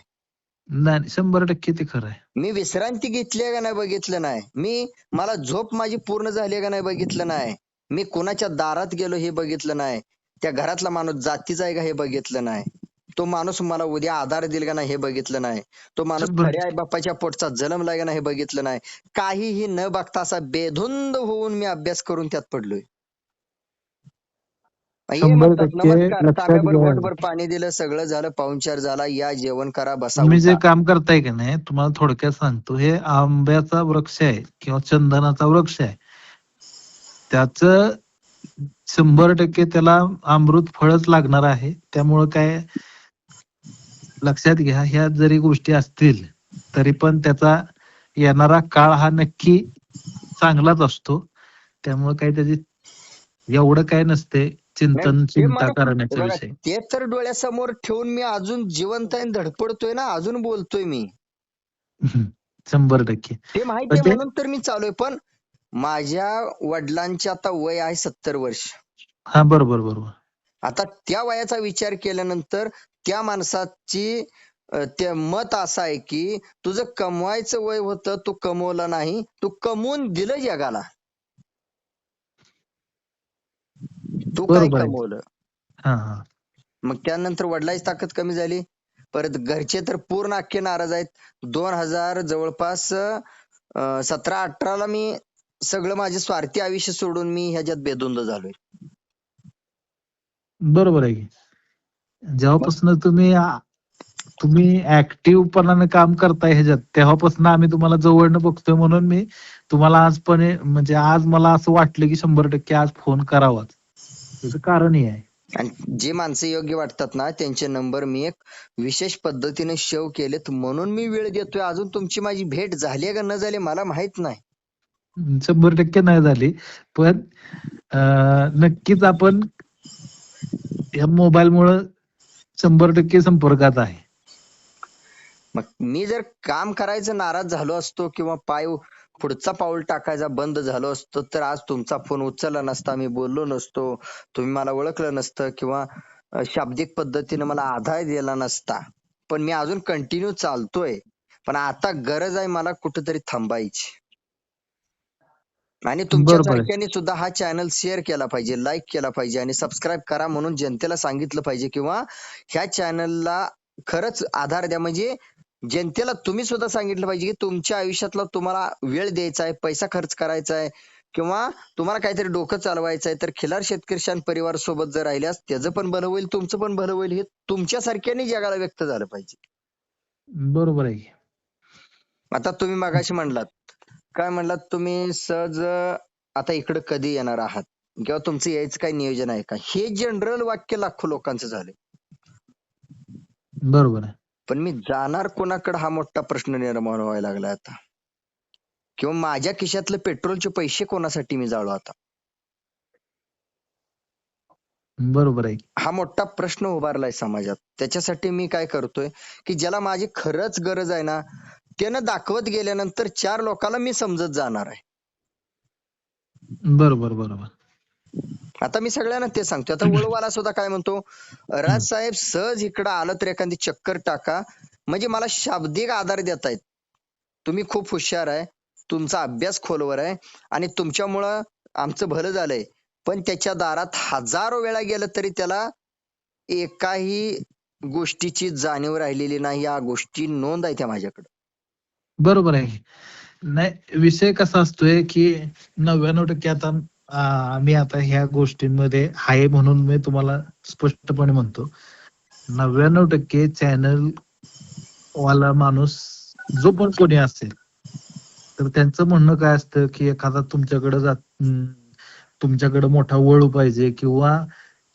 नाही 100% ते खरं आहे.
मी विश्रांती घेतली का नाही बघितलं नाही. मला झोप माझी पूर्ण झाली का नाही बघितलं नाही. मी कोणाच्या दारात गेलो हे बघितलं नाही. त्या घरातला माणूस जातीचा आहे का हे बघितलं नाही. तो माणूस मला उद्या आधार देईल का नाही हे बघितलं नाही. तो माणूस खऱ्या आई
100%
बाप्पाच्या पोटचा जन्मलाय का नाही हे बघितलं नाही. काहीही न बघता असा बेधुंद होऊन मी अभ्यास करून त्यात पडलोय. ये म्हणतात
100%
नमस्कार,
लक्षात
तांब्याभर
घ्या.
घोटभर पाणी दिलं, सगळं झालं, पाहुणचार झाला, या जेवण करा, बसा,
तुम्ही जे
उठा.
काम करताय की नाही, तुम्हाला थोडक्यात सांगतो, हे आंब्याचा वृक्ष आहे किंवा चंदनाचा वृक्ष आहे. त्याचं 100% त्याला अमृत फळच लागणार आहे. त्यामुळं काय लक्षात घ्या, ह्या जरी गोष्टी असतील तरी पण त्याचा येणारा काळ हा नक्की चांगलाच असतो. त्यामुळे काही त्याची एवढं काय नसते
नाही ते
चिंता
मला
करण्याचा
बघा,
विषय.
ते तर डोळ्यासमोर ठेवून मी अजून जिवंत आहे, धडपडतोय ना, अजून बोलतोय मी.
100%.
ते माहितीये
पण ते
म्हणून तर मी चालू आहे. पण माझ्या वडिलांचे आता वय आहे 70 वर्ष.
हा बरोबर बरोबर.
आता त्या वयाचा विचार केल्यानंतर त्या माणसाची ते मत असं आहे की तुझं कमवायचं वय होतं, तू कमवलं नाही, तू कमवून दिलं जगाला. तू काय
बरोबर आहे.
कमवलं?
हा हा.
मग त्यानंतर वडिलांची ताकद कमी झाली. परत घरचे तर पूर्ण अख्खे नाराज आहेत. 2000 जवळपास 17-18 ला मी सगळं माझे स्वार्थी आयुष्य सोडून मी ह्याच्यात बेधुंद झालोय.
बरोबर आहे की. जेव्हापासून तुम्ही ऍक्टिव्हपणाने काम करताय ह्याच्यात, तेव्हापासून आम्ही तुम्हाला जवळनं बघतोय म्हणून मी तुम्हाला आज पण म्हणजे आज मला असं वाटलं की 100% आज फोन करावाच. त्याचं कारणही आहे.
आणि जे माणसं योग्य वाटतात ना त्यांचे नंबर मी एक विशेष पद्धतीने सेव्ह केलेत म्हणून मी वेळ देतोय. अजून तुमची माझी भेट झाली का न झाली मला माहित नाही.
100% नाही झाली, पण नक्कीच आपण या मोबाईलमुळं 100% संपर्कात आहे.
मग मी जर काम करायचं नाराज झालो असतो किंवा पुढचा पाऊल टाकायचा बंद झालो असतो तर आज तुमचा फोन उचलला नसता, मी बोललो नसतो, तुम्ही मला ओळखलं नसतं किंवा शाब्दिक पद्धतीने मला आधार दिला नसता. पण मी अजून कंटिन्यू चालतोय. पण आता गरज आहे मला कुठेतरी थांबायची. आणि
बरोबर आहे.
तुमच्यासारख्यांनी सुद्धा हा चॅनल शेअर केला पाहिजे, लाईक केला पाहिजे आणि सबस्क्राईब करा म्हणून जनतेला सांगितलं पाहिजे, किंवा ह्या चॅनलला खरंच आधार द्या. म्हणजे जनतेला तुम्ही सुद्धा सांगितलं पाहिजे की तुमच्या आयुष्यातला तुम्हाला वेळ द्यायचा आहे, पैसा खर्च करायचा आहे, किंवा तुम्हाला काहीतरी डोकं चालवायचं आहे, तर खिलार शेतकरी परिवार सोबत जर राहिल्यास त्याचं पण भलं होईल, तुमचं पण भलं होईल. हे तुमच्यासारख्यांनी जगाला व्यक्त झालं पाहिजे.
बरोबर आहे की.
आता तुम्ही मगाशी म्हणलात, काय म्हणलात तुम्ही सहज आता इकडे कधी येणार आहात किंवा तुमचं यायचं काय नियोजन आहे का, हे जनरल वाक्य लाखो लोकांचं झाले.
बरोबर आहे.
पण मी जाणार कोणाकडे हा मोठा प्रश्न निर्माण व्हायला लागला आता, किंवा माझ्या खिशातले पेट्रोलचे पैसे कोणासाठी मी जाळू आता,
बरोबर आहे की.
हा मोठा प्रश्न उभारलाय समाजात. त्याच्यासाठी मी काय करतोय की ज्याला माझी खरंच गरज आहे ना, त्यानं दाखवत गेल्यानंतर 4 लोकांना मी समजत जाणार आहे.
बरोबर, बरोबर.
आता मी सगळ्यांना ते सांगतो. आता वळवाला सुद्धा काय म्हणतो, राज साहेब सहज इकडं आलं तर एखादी चक्कर टाका, म्हणजे मला शाब्दिक आधार देतायत. तुम्ही खूप हुशार आहे, तुमचा अभ्यास खोलवर आहे आणि तुमच्यामुळं आमचं भलं झालंय. पण त्याच्या दारात हजारो वेळा गेलं तरी त्याला एकाही गोष्टीची जाणीव राहिलेली नाही. या गोष्टी नोंद आहे त्या माझ्याकडे.
बरोबर आहे की. नाही, विषय कसा असतोय की 99% आता आम्ही आता ह्या गोष्टींमध्ये आहे म्हणून मी तुम्हाला स्पष्टपणे म्हणतो, 99% चॅनल वाला माणूस जो पण कोणी असेल, तर त्यांचं म्हणणं काय असतं की एखादा तुमच्याकडे मोठा वळू पाहिजे, किंवा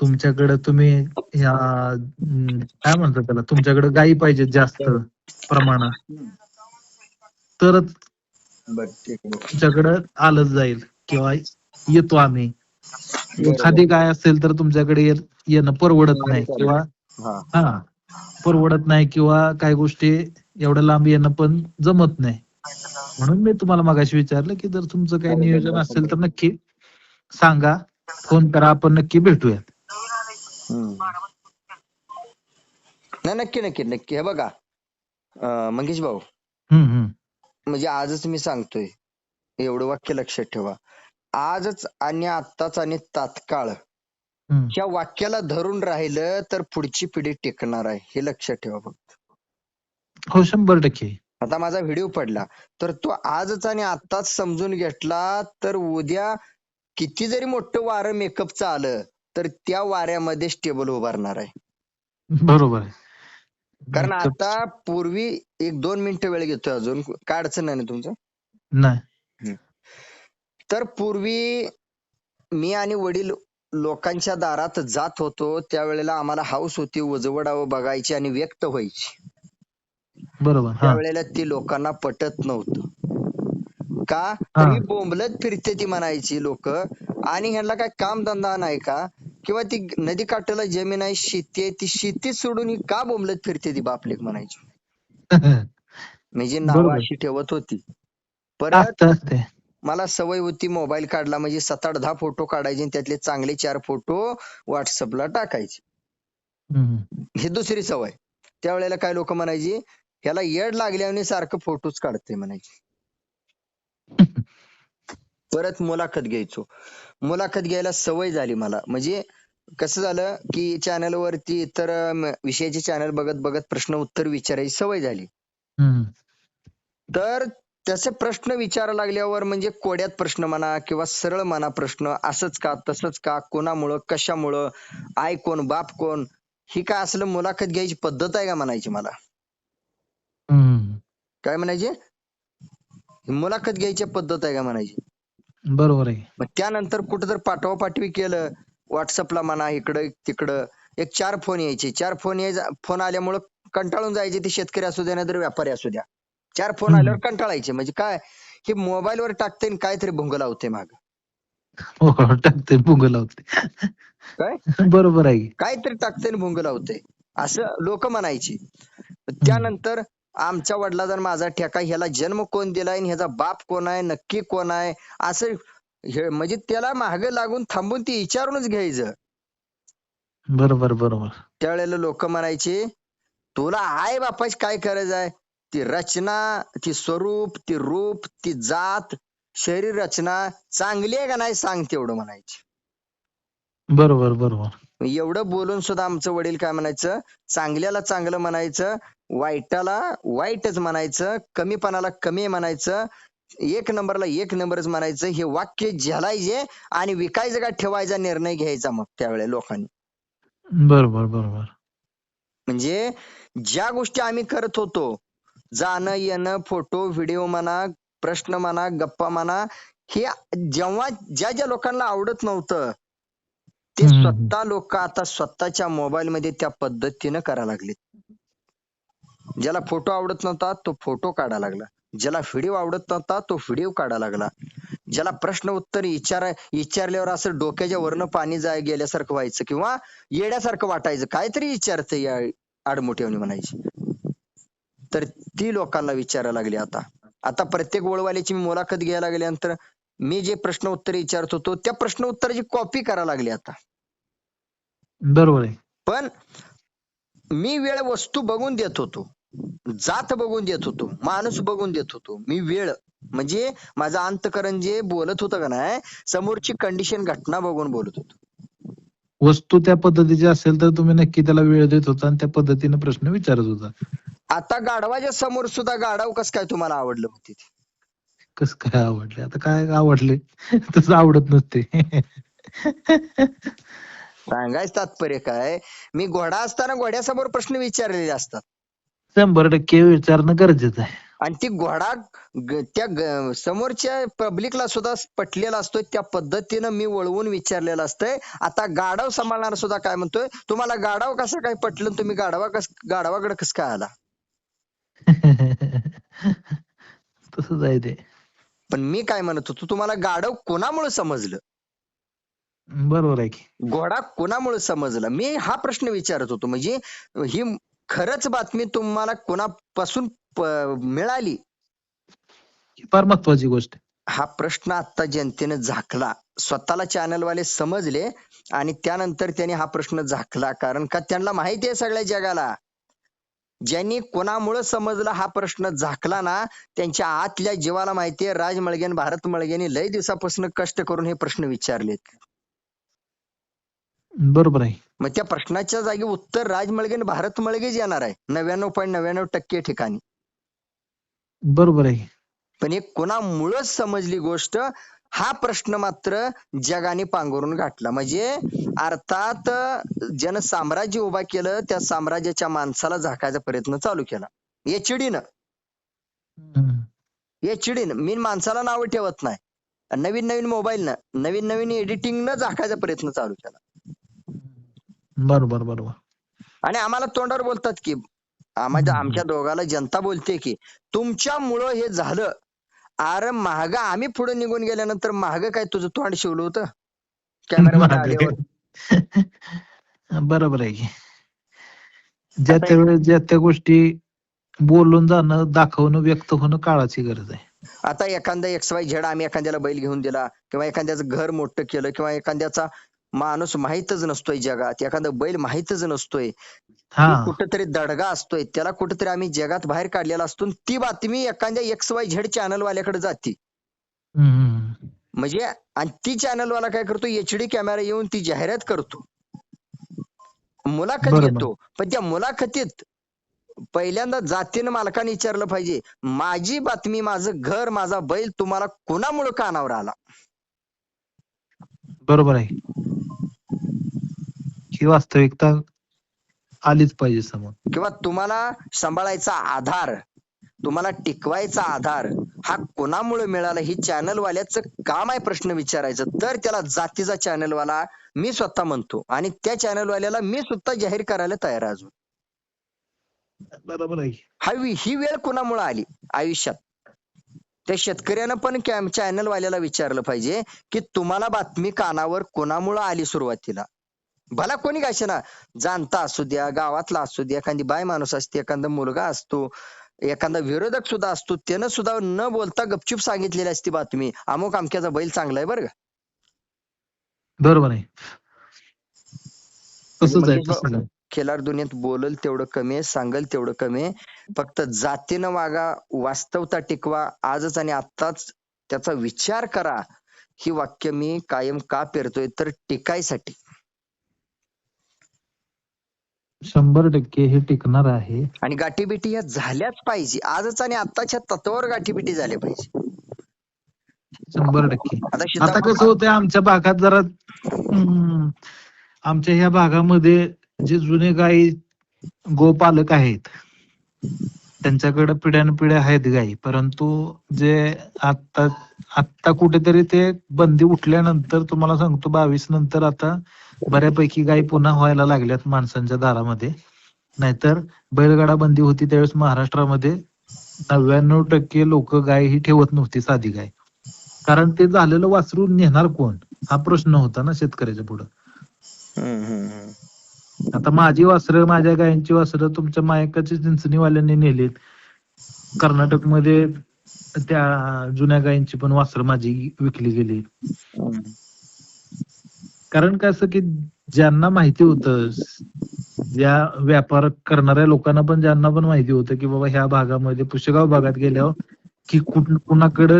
तुमच्याकडे तुम्ही काय म्हणतात त्याला, तुमच्याकडे गायी पाहिजे जास्त प्रमाणात, तरच
बर ठीक आहे.
तुमच्याकडे आलंच जाईल किंवा येतो आम्ही. एखादी
बरोबर.
गाय असेल तर तुमच्याकडे येणं परवडत नाही, किंवा
हा
हा परवडत नाही, किंवा काही गोष्टी एवढ्या लांब येणं पण जमत नाही. म्हणून मी तुम्हाला मगाशी विचारलं की जर तुमचं काही नियोजन असेल तर नक्की सांगा, फोन करा, आपण नक्की भेटूयात.
नाही, नक्की नक्की नक्की. हे बघा मंगेश भाऊ,
हम्म, हम्म,
म्हणजे आजच मी सांगतोय, एवढं वाक्य लक्षात ठेवा. आजच आणि आत्ताच आणि तात्काळ
हम्म.
ह्या वाक्याला धरून राहिलं तर पुढची पिढी टिकणार आहे, हे लक्षात ठेवा फक्त.
हो, 100%.
आता माझा व्हिडिओ पडला तर तो आजच आणि आत्ताच समजून घेतला तर उद्या किती जरी मोठं वारं मेकअपचं आलं तर त्या वाऱ्यामध्ये स्टेबल उभारणार आहे.
बरोबर आहे.
कारण
Makeup.
आता पूर्वी 1-2 मिनिटं वेळ घेतोय, अजून काय अडचण नाही ना तुमचं?
नाही.
तर पूर्वी मी आणि वडील लोकांच्या दारात जात होतो, त्यावेळेला आम्हाला हाऊस होती, उजवडावं बघायची आणि व्यक्त व्हायची.
बरोबर. हा,
त्यावेळेला ती लोकांना पटत नव्हतं. का तर
हा.
ही बोंबलत फिरते ती म्हणायची लोक, आणि ह्यांना काय काम धंदा नाही का, किंवा ती नदी काठाला जमीन आहे, शेती आहे, ती शेती सोडून ही का बोंबलत फिरते ती बापलेक म्हणायची. म्हणजे नावं
बरोबर.
अशी ठेवत होती. परत
असते.
मला सवय होती मोबाईल काढला म्हणजे 7-8-10 फोटो काढायचे आणि त्यातले चांगले 4 फोटो व्हॉट्सअपला टाकायचे.
हम्म.
ही दुसरी सवय. त्यावेळेला काय लोक म्हणायची, ह्याला येड लागल्याने सारखं फोटोच काढते म्हणायची. परत मुलाखत घ्यायचो. मुलाखत घ्यायला सवय झाली मला. म्हणजे कसं झालं की चॅनल वरती इतर विषयाचे चॅनल बघत बघत प्रश्न उत्तर विचारायची सवय झाली.
हम्म.
तर त्याचे प्रश्न विचारायला लागल्यावर, म्हणजे कोड्यात प्रश्न म्हणा किंवा सरळ म्हणा प्रश्न, असंच का तसंच का, कोणामुळं कशामुळं, आई कोण बाप कोण, ही काय असलं मुलाखत घ्यायची पद्धत आहे का म्हणायची मला.
हम्म.
काय म्हणायचे, ही मुलाखत घ्यायची पद्धत आहे का म्हणायची.
बरोबर आहे.
मग त्यानंतर कुठं तर पाठवापाठवी केलं व्हॉट्सअपला म्हणा, इकडं तिकडं, 4 फोन यायचे. 4 फोन आल्यामुळं कंटाळून जायचे, ते शेतकरी असू द्या नाहीतर व्यापारी असू द्या. 4 फोन
हम्म.
आल्यावर कंटाळायचे. म्हणजे काय, हे मोबाईलवर टाकते आणि काहीतरी भुंग लावते माग.
हो, हो, टाकते, भुंग लावते.
काय
बरोबर आहे.
काहीतरी टाकते आणि भुंग लावते, असं लोक म्हणायची.
हम्म.
त्यानंतर आमच्या वडिलाचा आणि माझा ठेका, ह्याला जन्म कोण दिलाय आणि ह्याचा बाप कोण आहे, नक्की कोण आहे, असं म्हणजे त्याला मागे लागून थांबून ती विचारूनच घ्यायचं.
बरोबर, बरोबर.
त्यावेळेला लोक म्हणायचे, तुला आई बापाची काय गरज आहे, ती रचना, ती स्वरूप, ती रूप, ती जात, शरीर रचना चांगली आहे का नाही सांग तेवढं म्हणायची.
बरोबर बरोबर.
एवढं बोलून सुद्धा आमचं वडील काय म्हणायचं, चांगल्याला चांगलं म्हणायचं, वाईटाला वाईटच म्हणायचं, कमीपणाला कमी म्हणायचं, एक नंबरला एक नंबरच म्हणायचं. हे वाक्य झेलायचे आणि विकायचं का ठेवायचा निर्णय घ्यायचा मग त्यावेळेला लोकांनी.
बरोबर बरोबर.
म्हणजे ज्या गोष्टी आम्ही करत होतो, जाणं येणं, फोटो व्हिडिओ म्हणा, प्रश्न म्हणा, गप्पा म्हणा, हे जेव्हा ज्या ज्या लोकांना आवडत नव्हतं ते स्वतः लोक आता स्वतःच्या मोबाईल मध्ये त्या पद्धतीनं करायला लागले. ज्याला फोटो आवडत नव्हता तो फोटो काढायला लागला, ज्याला व्हिडिओ आवडत नव्हता तो व्हिडिओ काढायला लागला, ज्याला प्रश्न उत्तर विचारल्यावर असं डोक्याच्या वरनं पाणी गेल्यासारखं व्हायचं किंवा येड्यासारखं वाटायचं, काहीतरी विचारतं या आडमुठ्यावनी म्हणायची. तर ती लोकांना विचारायला लागली. आता आता प्रत्येक वळवाल्याची मी मुलाखत घ्यायला लागल्यानंतर मी जे प्रश्न उत्तर विचारत होतो त्या प्रश्न उत्तराची कॉपी करायला लागली आता.
बरोबर आहे.
पण मी वेळ वस्तू बघून देत होतो, जात बघून देत होतो, माणूस बघून देत होतो. मी वेळ म्हणजे माझं अंतकरण जे बोलत होतं का नाही, समोरची कंडिशन घटना बघून बोलत होतो.
वस्तू त्या पद्धतीची असेल तर तुम्ही नक्की त्याला वेळ देत होता आणि त्या पद्धतीने प्रश्न विचारत होता.
आता गाढवाच्या समोर सुद्धा गाढव कसं काय तुम्हाला आवडलं होते?
कस काय आवडले? आता काय आवडले तसं आवडत नसते.
सांगायचं तात्पर्य काय, मी घोडा असताना घोड्यासमोर प्रश्न विचारलेले असतात
100% विचारणं गरजेचं आहे.
आणि ती घोडा समोरच्या पब्लिकला सुद्धा पटलेला असतोय, त्या पद्धतीनं मी वळवून विचारलेलं असतंय. आता गाढव सांभाळणार सुद्धा काय म्हणतोय, तुम्हाला गाढव कसं काय पटलं, तुम्ही गाढवाकडे कसं काय आला?
तसंच आहे ते.
पण मी काय म्हणत होतो, तुम्हाला गाढव कोणामुळे समजलं,
बरोबर आहे की.
घोडा कोणामुळे समजला, मी हा प्रश्न विचारत होतो. म्हणजे ही खरंच बातमी तुम्हाला कोणापासून मिळाली,
ही फार महत्वाची गोष्ट आहे.
हा प्रश्न आता जनतेने झाकला. स्वतःला चॅनलवाले समजले आणि त्यानंतर त्यांनी हा प्रश्न झाकला. कारण का त्यांना माहिती आहे सगळ्या जगाला, ज्यांनी कोणामुळे समजला हा प्रश्न झाकला ना, त्यांच्या आतल्या जीवाला माहितीये राज मळगे आणि भारत मळगेनी लय दिवसापासून कष्ट करून हे प्रश्न विचारलेत.
बरोबर आहे.
मग त्या प्रश्नाच्या जागी उत्तर राज मळगे आणि भारत मळगेच येणार आहे 99.99% ठिकाणी.
बरोबर आहे.
पण एक कोणामुळेच समजली गोष्ट, हा प्रश्न मात्र जगाने पांघरून घातला. म्हणजे अर्थात ज्यानं साम्राज्य उभा केलं त्या साम्राज्याच्या माणसाला झाकायचा प्रयत्न चालू केला एचडीनं. मी माणसाला नाव ठेवत नाही, नवीन नवीन मोबाईलनं, नवीन नवीन एडिटिंगनं झाकायचा प्रयत्न चालू केला.
बरोबर बरोबर.
आणि आम्हाला तोंडावर बोलतात की, आमच्या दोघाला जनता बोलते की तुमच्यामुळं हे झालं. अरे महाग आम्ही पुढे निघून गेल्यानंतर महाग काय तुझं तोंड शिवलं होतं कॅमेरामध्ये आल्यावर?
बरोबर आहे की. ज्या त्या ज्या त्या गोष्टी बोलून जाणं, दाखवणं, व्यक्त होणं काळाची गरज आहे.
आता एखादा XYZ आम्ही एखाद्याला बैल घेऊन दिला किंवा एखाद्याचं घर मोठं केलं किंवा एखाद्याचा माणूस माहीतच नसतोय जगात, एखादा बैल माहीतच नसतोय, कुठेतरी दडगा असतोय, त्याला कुठेतरी आम्ही जगात बाहेर काढलेला असतो, ती बातमी एखाद्या XYZ चॅनल वाल्याकडे जाते. म्हणजे आणि ती चॅनल वाला काय करतो, HD कॅमेरा येऊन ती जाहिरात करतो, मुलाखत घेतो. पण त्या मुलाखतीत पहिल्यांदा जातीनं मालकाने विचारलं पाहिजे, माझी बातमी, माझं घर, माझा बैल तुम्हाला कोणामुळे कानावर आला?
बरोबर आहे. ही वास्तविकता आलीच पाहिजे समोर.
किंवा तुम्हाला सांभाळायचा आधार, तुम्हाला टिकवायचा आधार हा कोणामुळे मिळाला, ही चॅनलवाल्याचं काम आहे प्रश्न विचारायचं. तर त्याला जातीचा चॅनलवाला मी स्वतः म्हणतो आणि त्या चॅनलवाल्याला मी स्वतः जाहीर करायला तयार आहे अजून.
बरोबर आहे.
ही वेळ कोणामुळे आली आयुष्यात? त्या शेतकऱ्यानं पण चॅनलवाल्याला विचारलं पाहिजे की तुम्हाला बातमी कानावर कोणामुळे आली सुरुवातीला? भला कोणी काय ना, जाणता असू द्या, गावातला असू द्या, एखादी बाय माणूस असते, एखादा मुलगा असतो, एखादा विरोधक सुद्धा असतो, त्यानं सुद्धा न बोलता गपचूप सांगितलेली असती बातमी, अमुक अमक्याचा बैल चांगला आहे बरं का.
बरोबर आहे. तसंच आहे.
खेळार दुनियेत बोलल तेवढं कमी आहे, सांगल तेवढं कमी आहे. फक्त जातीनं वागा, वास्तवता टिकवा, आजच आणि आत्ताच त्याचा विचार करा. ही वाक्य मी कायम का पेरतोय तर टिकायसाठी.
100% हे टिकणार आहे.
आणि गाठीबिटी ह्या झाल्याच पाहिजे. आजच आणि आत्ताच्या तत्वावर गाठीबिटी झाल्या पाहिजे.
100%.
आता
आता
सीताफळ
कसं होतंय आमच्या भागात जरा आमच्या ह्या भागामध्ये जे जुने गायी गोपालक आहेत त्यांच्याकडे पिढ्यानपिढ्या आहेत गायी, परंतु जे आता आत्ता कुठेतरी ते बंदी उठल्यानंतर तुम्हाला सांगतो 22 नंतर आता बऱ्यापैकी गायी पुन्हा व्हायला लागल्यात माणसांच्या दारामध्ये. नाहीतर बैलगाडा बंदी होती त्यावेळेस महाराष्ट्रामध्ये 99% लोक गाय ही ठेवत नव्हती, साधी गाय. कारण ते झालेलं वासरू नेणार कोण हा प्रश्न होता ना शेतकऱ्याच्या पुढे. आता माझी वासरं, माझ्या गायांची वासरं तुमच्या मायकाच्या चिंचणीवाल्यांनी नेलीत. कर्नाटकमध्ये त्या जुन्या गायींची पण वासरं माझी विकली गेली. कारण कसं की ज्यांना माहिती होतं, ज्या व्यापार करणाऱ्या लोकांना पण ज्यांना पण माहिती होतं की बाबा ह्या भागामध्ये पुशेगाव भागात गेल्यावर की कुणाकडे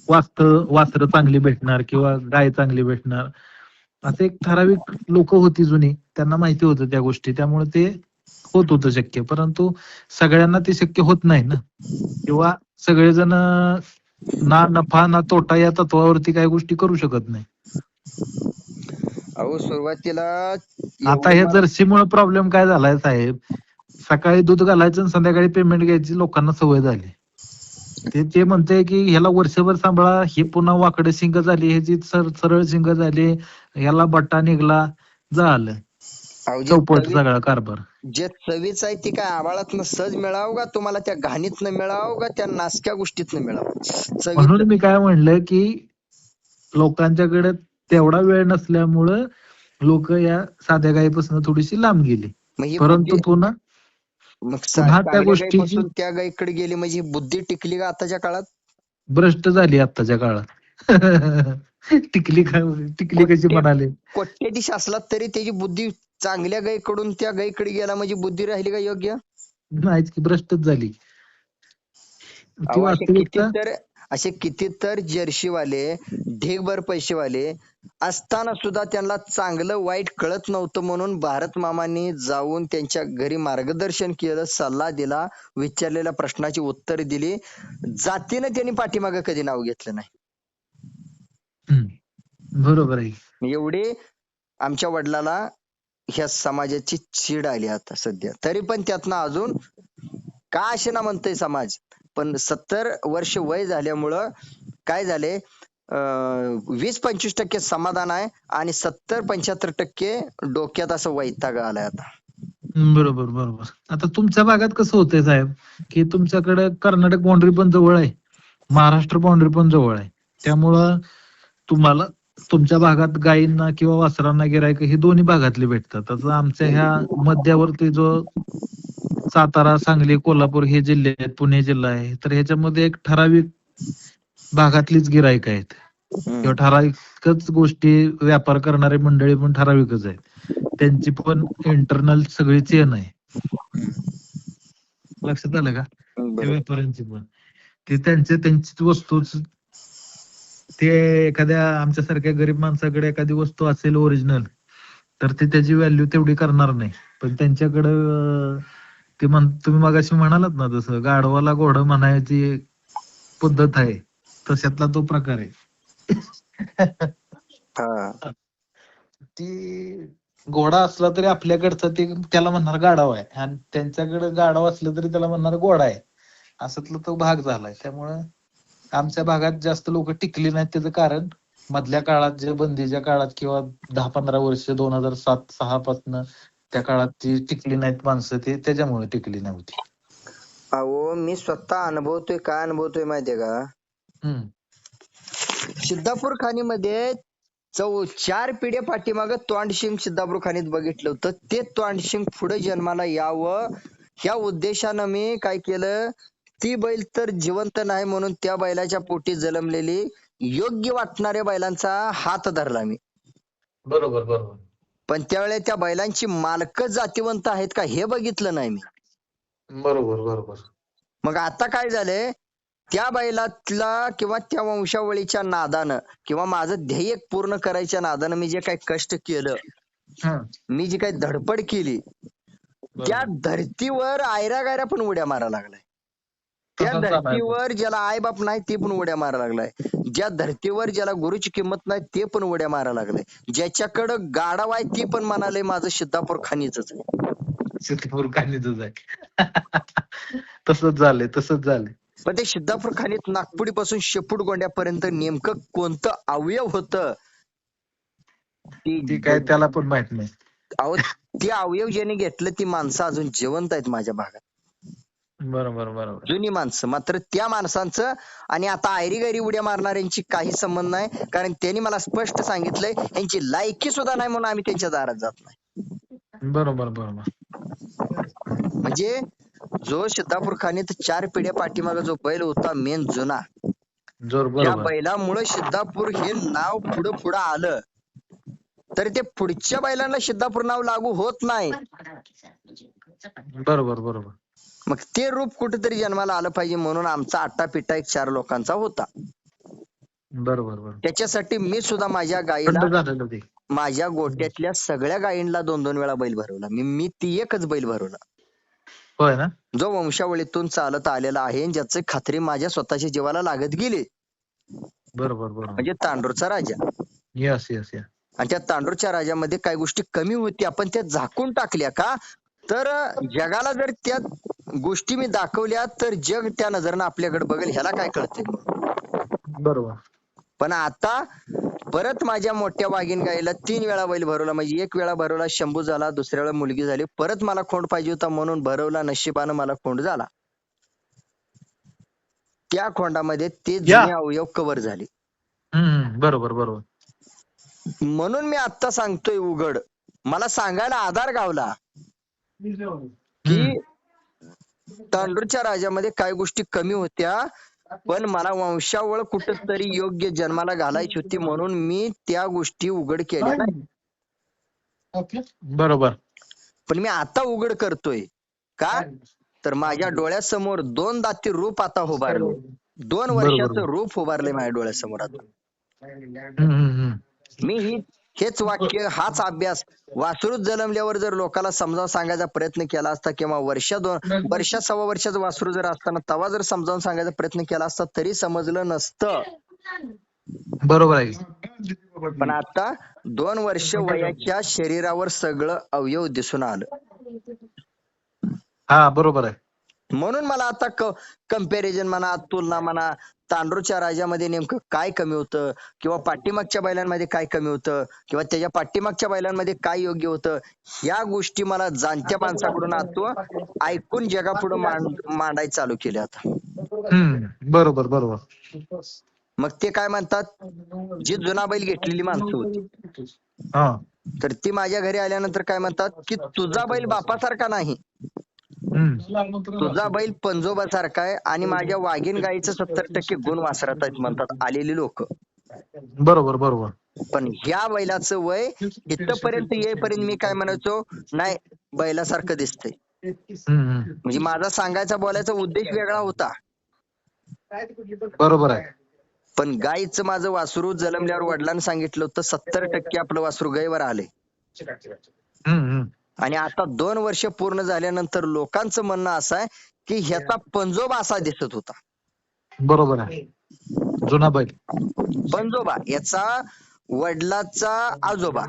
वासरं चांगली भेटणार किंवा गाय चांगली भेटणार, असं एक ठराविक लोक होती जुनी, त्यांना माहिती होतं त्या गोष्टी, त्यामुळे ते होत होतं शक्य. परंतु सगळ्यांना ते शक्य होत नाही ना, किंवा सगळेजण ना नफा ना तोटा या तत्वावरती काही गोष्टी करू शकत नाही.
अहो सुरुवातीला
आता हे जर्सीमुळे प्रॉब्लेम काय झालाय साहेब, सकाळी दूध घालायचं आणि संध्याकाळी पेमेंट घ्यायची लोकांना सवय झाली. ते म्हणते की ह्याला वर्षभर सांभाळा, ही पुन्हा वाकडे शिंग झाली, ह्याची सरळ शिंग झाली, ह्याला बट्टा निघला, झालं चौपट सगळा कारभार.
जे चवीच आहे ती काय आबाळातनं सहज मिळावं का तुम्हाला, त्या घाणीतनं मिळावं का त्या नासक्या गोष्टीतनं मिळावं.
म्हणून मी काय म्हणलं की लोकांच्याकडे तेवढा वेळ नसल्यामुळं लोक या साध्या गायीपासून थोडीशी लांब गेली, परंतु पुन्हा त्या गोष्टीची
त्या गायीकडे गेली म्हणजे बुद्धी टिकली का आताच्या काळात?
भ्रष्ट झाली आताच्या काळात. टिकली कशी म्हणाले,
कोट्याधीश असला तरी त्याची बुद्धी चांगल्या गायीकडून त्या गायीकडे गेला म्हणजे बुद्धी राहिली का योग्य?
नाहीच की, भ्रष्टच झाली.
असे किती तर जर्सीवाले ढेगभर पैसेवाले असताना सुद्धा त्यांना चांगलं वाईट कळत नव्हतं, म्हणून भारत मामांनी जाऊन त्यांच्या घरी मार्गदर्शन केलं, सल्ला दिला, विचारलेल्या प्रश्नाची उत्तर दिली. जातीनं त्यांनी पाठीमागे कधी नाव घेतलं नाही.
बरोबर आहे.
एवढे आमच्या वडिलाला ह्या समाजाची चीड आली आता सध्या. तरी पण त्यातनं अजून का असे ना म्हणतोय समाज, पण 70 वर्ष वय झाल्यामुळं काय झाले, 20-25% समाधान आहे आणि 70-75% डोक्यात असं वैताग आलाय आता.
बरोबर बरोबर. आता तुमच्या भागात कसं होतंय साहेब की तुमच्याकडे कर्नाटक बाउंड्री पण जवळ आहे, महाराष्ट्र बाउंड्री पण जवळ आहे, त्यामुळं तुम्हाला तुमच्या भागात गायींना किंवा वासरांना गिरायक हे दोन्ही भागातले भेटतात. आता आमच्या ह्या मध्यावरती जो सातारा, सांगली, कोल्हापूर हे जिल्हे आहेत, पुणे जिल्हा आहे, तर ह्याच्यामध्ये एक ठराविक भागातलीच गिरायक आहेत किंवा ठराविकच गोष्टी व्यापार करणारे मंडळी पण ठराविकच आहेत. त्यांची पण इंटरनल सगळी चेन आहे. लक्षात आलं का? त्या व्यापाऱ्यांची पण ते त्यांचीच वस्तूच, ते एखाद्या आमच्यासारख्या गरीब माणसाकडे एखादी वस्तू असेल ओरिजिनल तर ते त्याची व्हॅल्यू तेवढी करणार नाही, पण त्यांच्याकडं ते तुम्ही मगाशी म्हणालात ना, जसं गाढवाला घोडं म्हणायची पद्धत आहे, तशातला तो प्रकार आहे. ती घोडा असला तरी आपल्याकडचा ते त्याला म्हणणार गाढव आहे, आणि त्यांच्याकडे गाढव असलं तरी त्याला म्हणणार घोडा आहे, असातला तो भाग झालाय. त्यामुळं आमच्या भागात जास्त लोक टिकली नाहीत. त्याचं कारण मधल्या काळात, जे बंदीच्या काळात किंवा 10-15 वर्ष 2007-06 पासून त्या काळात ती टिकली नाहीत माणसं, ते त्याच्यामुळे टिकली नव्हती.
अहो मी स्वतः अनुभवतोय, काय अनुभवतोय माहितीये का, सिद्धापूर खाणीमध्ये 4 पिढ्या पाठीमाग तोंडशिंग सिद्धापूर खाणीत बघितलं होतं. ते तोंडशिंग पुढे जन्माला यावं ह्या उद्देशानं मी काय केलं, ती बैल तर जिवंत नाही म्हणून त्या बैलाच्या पोटी जन्मलेली योग्य वाटणाऱ्या बैलांचा हात धरला मी.
बरोबर बरोबर.
पण त्यावेळेस त्या बैलांची मालक जातीवंत आहेत का हे बघितलं नाही मी.
बरोबर बरोबर.
मग आता काय झालंय, त्या बैलातला किंवा त्या वंशावळीच्या नादानं किंवा माझं ध्येय पूर्ण करायच्या नादानं मी जे काही कष्ट केलं,
हं.
मी जी काही धडपड केली, त्या
बरोबर.
धर्तीवर आयरा गायरा पण उड्या मारा लागलाय. त्या
तसंच झालंय.
धर्तीवर ज्याला आई बाप नाही ते पण उड्या मारा लागलाय. ज्या धर्तीवर ज्याला गुरुची किंमत नाही ते पण उड्या मारा लागलाय. ज्याच्याकडं गाढव आहे ते पण म्हणाले माझं सिद्धापूर खानीच आहे.
सिद्धपूर कानीचंच आहे. तसंच झालंय.
पण ते सिद्धापूर खानीत नागपुडी पासून शेपूट गोंड्यापर्यंत नेमकं कोणतं अवयव होतं
ती काय त्याला पण माहित नाही.
अहो ते अवयव ज्याने घेतलं ती माणसं अजून जिवंत आहेत माझ्या भागात,
बरोबर.
जुनी माणसं. मात्र त्या माणसांचं आणि आता आयरी गैरी उड्या मारणाऱ्यांची काही संबंध नाही, कारण त्यांनी मला स्पष्ट सांगितलंय यांची लायकी सुद्धा नाही म्हणून आम्ही त्यांच्या दारात जात नाही.
बरोबर.
म्हणजे जो सिद्धापूर खानीत 4 पिढ्या पाठीमागे जो बैल होता मेन जुना, त्या
बरोबर.
बैलामुळे सिद्धापूर हे नाव पुढं आलं, तर ते पुढच्या बैलांना सिद्धापूर नाव लागू होत नाही.
बरोबर.
मग ते रूप कुठेतरी जन्माला आलं पाहिजे म्हणून आमचा आट्टापिट्टा एक 4 लोकांचा होता.
बरोबर.
त्याच्यासाठी मी सुद्धा माझ्या गाईला,
थंड झालेलं ते.
माझ्या गोट्यातल्या सगळ्या गायींना 2-2 वेळा बैल भरवला. मी ती एकच बैल भरवला,
होय ना.
जो वंशावळीतून चालत आलेला आहे, ज्याची खात्री माझ्या स्वतःच्या जीवाला लागत गेली.
बरोबर.
म्हणजे तांडूरचा राजा.
यस.
आणि त्या तांडूरच्या राजामध्ये काही गोष्टी कमी होत्या पण त्या झाकून टाकल्या का, तर जगाला जर त्या गोष्टी मी दाखवल्या तर जग त्या नजरेनं आपल्याकडे बघेल, ह्याला काय कळतंय.
बरोबर.
पण आता परत माझ्या मोठ्या वाघीण गाईला 3 वेळा बैल भरवला. म्हणजे 1 वेळा भरवला शंभू झाला, दुसऱ्या वेळा मुलगी झाली, परत मला खोंड पाहिजे होता म्हणून भरवला, नशिबानं मला खोंड झाला. त्या खोंडामध्ये ते जुने अवयव कव्हर झाले.
बरोबर.
म्हणून मी आता सांगतोय उघड, मला सांगायला आधार गावला की तांडूरच्या राजामध्ये काही गोष्टी कमी होत्या, पण मला वंशावळ कुठंतरी योग्य जन्माला घालायची होती म्हणून मी त्या गोष्टी उघड केल्या नाही.
बरोबर.
पण मी आता उघड करतोय का, तर माझ्या डोळ्यासमोर 2 दाती रूप आता उभारले, 2 वर्षाचं रूप उभारले माझ्या डोळ्यासमोर आता. मी हेच वाक्य, हाच अभ्यास वासरूच जन्मल्यावर जर लोकांना समजावून सांगायचा प्रयत्न केला असता, किंवा वर्ष 2 वर्ष 1.25 वर्षाचं वासरू जर असताना तेव्हा जर समजावून सांगायचा प्रयत्न केला असता तरी समजलं नसतं.
बरोबर आहे.
पण आता 2 वर्ष वयाच्या शरीरावर सगळं अवयव दिसून आलं.
हा बरोबर आहे.
म्हणून मला आता कंपॅरिझन म्हणा, तुलना म्हणा, तांडूरच्या राजामध्ये नेमकं काय कमी होतं, किंवा पाठीमागच्या बैलांमध्ये काय कमी होतं, किंवा त्याच्या पाठीमागच्या बैलांमध्ये काय योग्य होतं, ह्या गोष्टी मला जाणत्या माणसाकडून आता ऐकून जगापुढे मांडायला चालू केले आता.
बरोबर.
मग ते काय म्हणतात, जी जुना बैल घेतलेली माणसं होती तर ती माझ्या घरी आल्यानंतर काय म्हणतात की तुझा बैल बापासारखा नाही, तुझा बैल पंजोबासारखा आहे, आणि माझ्या वाघीण गाईचं 70% गुण वासरात आहेत म्हणतात आलेली लोक.
बरोबर.
पण ह्या बैलाचं वय इथपर्यंत येईपर्यंत मी काय म्हणायचो, नाही बैलासारखं दिसतंय. म्हणजे माझा सांगायचा बोलायचा उद्देश वेगळा होता.
बरोबर आहे.
पण गाईचं माझं वासरू जन्मल्यावर वडिलांनी सांगितलं होतं 70% आपलं वासरू गायीवर आले. आणि आता 2 वर्ष पूर्ण झाल्यानंतर लोकांचं म्हणणं असं आहे की ह्याचा पंजोबा असा दिसत होता.
बरोबर आहे. जुना बैल
पंजोबा, याचा वडिलाचा आजोबा,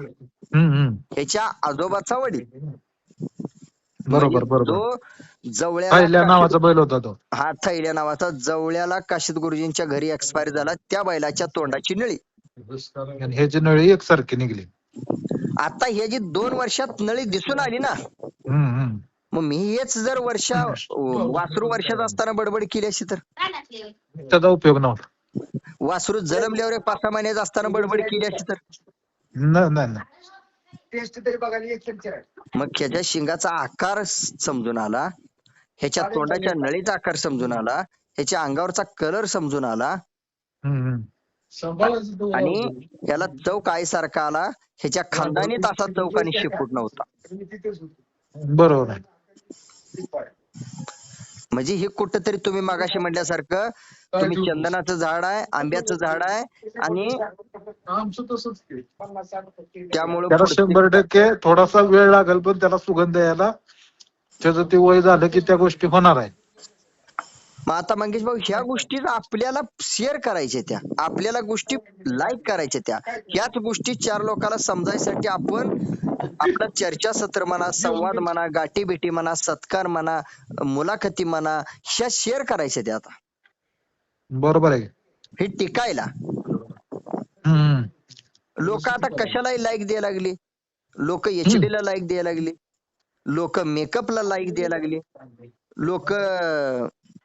ह्याच्या आजोबाचा वडील.
बरोबर.
जो
थैल्या नावाचा बैल होता तो.
हा थैल्या नावाचा, जवळ्याला काशीद गुरुजींच्या घरी एक्सपायर झाला, त्या बैलाच्या तोंडाची नळी
आणि ह्याची नळी एकसारखी निघली.
आता हे जी 2 वर्षात नळी दिसून आली ना, मग मी हेच जर वासरू वर्षात असताना बडबड केली अशी तर
त्याचा उपयोग नव्हता.
वासरू जन्मल्यावर 5-6 महिन्यात असताना बडबड केली अशी तर
नाही.
मग ह्याच्या शिंगाचा आकार समजून आला, ह्याच्या तोंडाच्या नळीचा आकार समजून आला, ह्याच्या अंगावरचा कलर समजून आला, आणि याला चौक आईसारखा आला. ह्याच्या खानदानीत असा चौक आणि शेपूट नव्हता.
बरोबर आहे.
म्हणजे हे कुठंतरी तुम्ही मागाशी म्हटल्यासारखं तुम्ही चंदनाचं झाड आहे, आंब्याचं झाड आहे आणि त्यामुळं
त्याला
पुढचे
100% थोडासा वेळ लागेल, पण त्याला सुगंध यायला त्याचं ते वय झालं की त्या गोष्टी होणार आहे.
मग आता मंगेश भाऊ ह्या गोष्टी आपल्याला शेअर करायच्या, त्या आपल्याला गोष्टी लाईक करायच्या, त्या ह्याच गोष्टी 4 लोकांना समजायसाठी आपण आपला चर्चासत्र म्हणा, संवाद म्हणा, गाठी भेटी म्हणा, सत्कार म्हणा, मुलाखती म्हणा, ह्या शेअर करायच्या त्या आता
बरोबर आहे.
हे टिकायला.
हम्म.
लोक आता कशालाही लाईक द्यायला लागली, लोक HD ला लाईक द्यायला लागली, लोक मेकअपला लाईक द्यायला लागली, लोक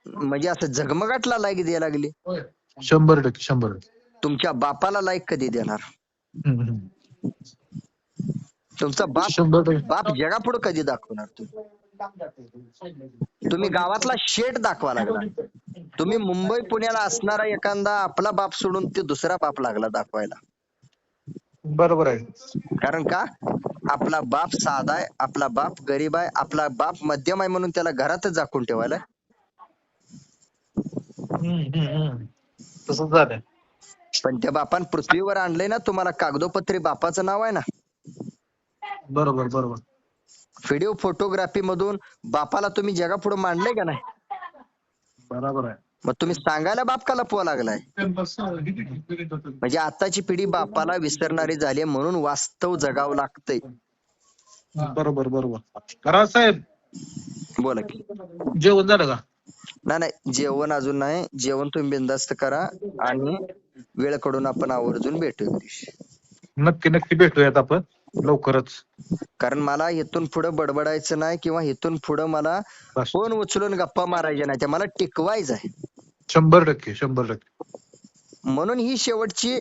म्हणजे असं झगमगाटला लाईक द्यायला लागली.
100%.
तुमच्या बापाला लाईक कधी देणार?
हम्म.
तुमचा बाप
100%.
बाप जगापुढे कधी दाखवणार? तुम्ही गावातला शेठ दाखवा लागला. तुम्ही मुंबई पुण्याला असणारा एखादा आपला बाप सोडून ते दुसरा बाप लागला दाखवायला.
बरोबर आहे.
कारण का? आपला बाप साधा आहे, आपला बाप गरीब आहे, आपला बाप मध्यम आहे म्हणून त्याला घरातच झाकून ठेवायला.
तसंच झालं.
पण त्या बापान पृथ्वीवर आणलंय ना तुम्हाला, कागदोपत्री बापाचं नाव आहे ना.
बरोबर.
व्हिडिओ फोटोग्राफी मधून बापाला तुम्ही जगापुढे मांडलंय का नाही?
बरोबर आहे.
मग तुम्ही सांगायला बाप का लपवा लागलाय? म्हणजे आताची पिढी बापाला विसरणारी झाली म्हणून वास्तव जगावं लागतंय.
बरोबर. करा साहेब.
बोला की.
जेवण झालं का?
नाही जेवण अजून नाही. जेवण तुम्ही बिनधास्त करा आणि वेळ काढून आपण आवर्जून भेटू.
नक्की भेटूयात आपण लवकरच.
कारण मला इथून पुढे बडबडायचं नाही किंवा इथून पुढे मला फोन उचलून गप्पा मारायच्या नाही, त्या मला टिकवायचं आहे.
100%.
म्हणून ही शेवटची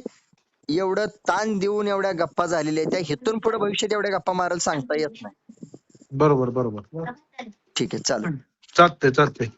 एवढं ताण देऊन एवढ्या गप्पा झालेल्या आहेत. त्या इथून पुढे भविष्यात एवढ्या गप्पा मारायला सांगता येत नाही.
बरोबर.
ठीक आहे, चालेल.
चालतंय.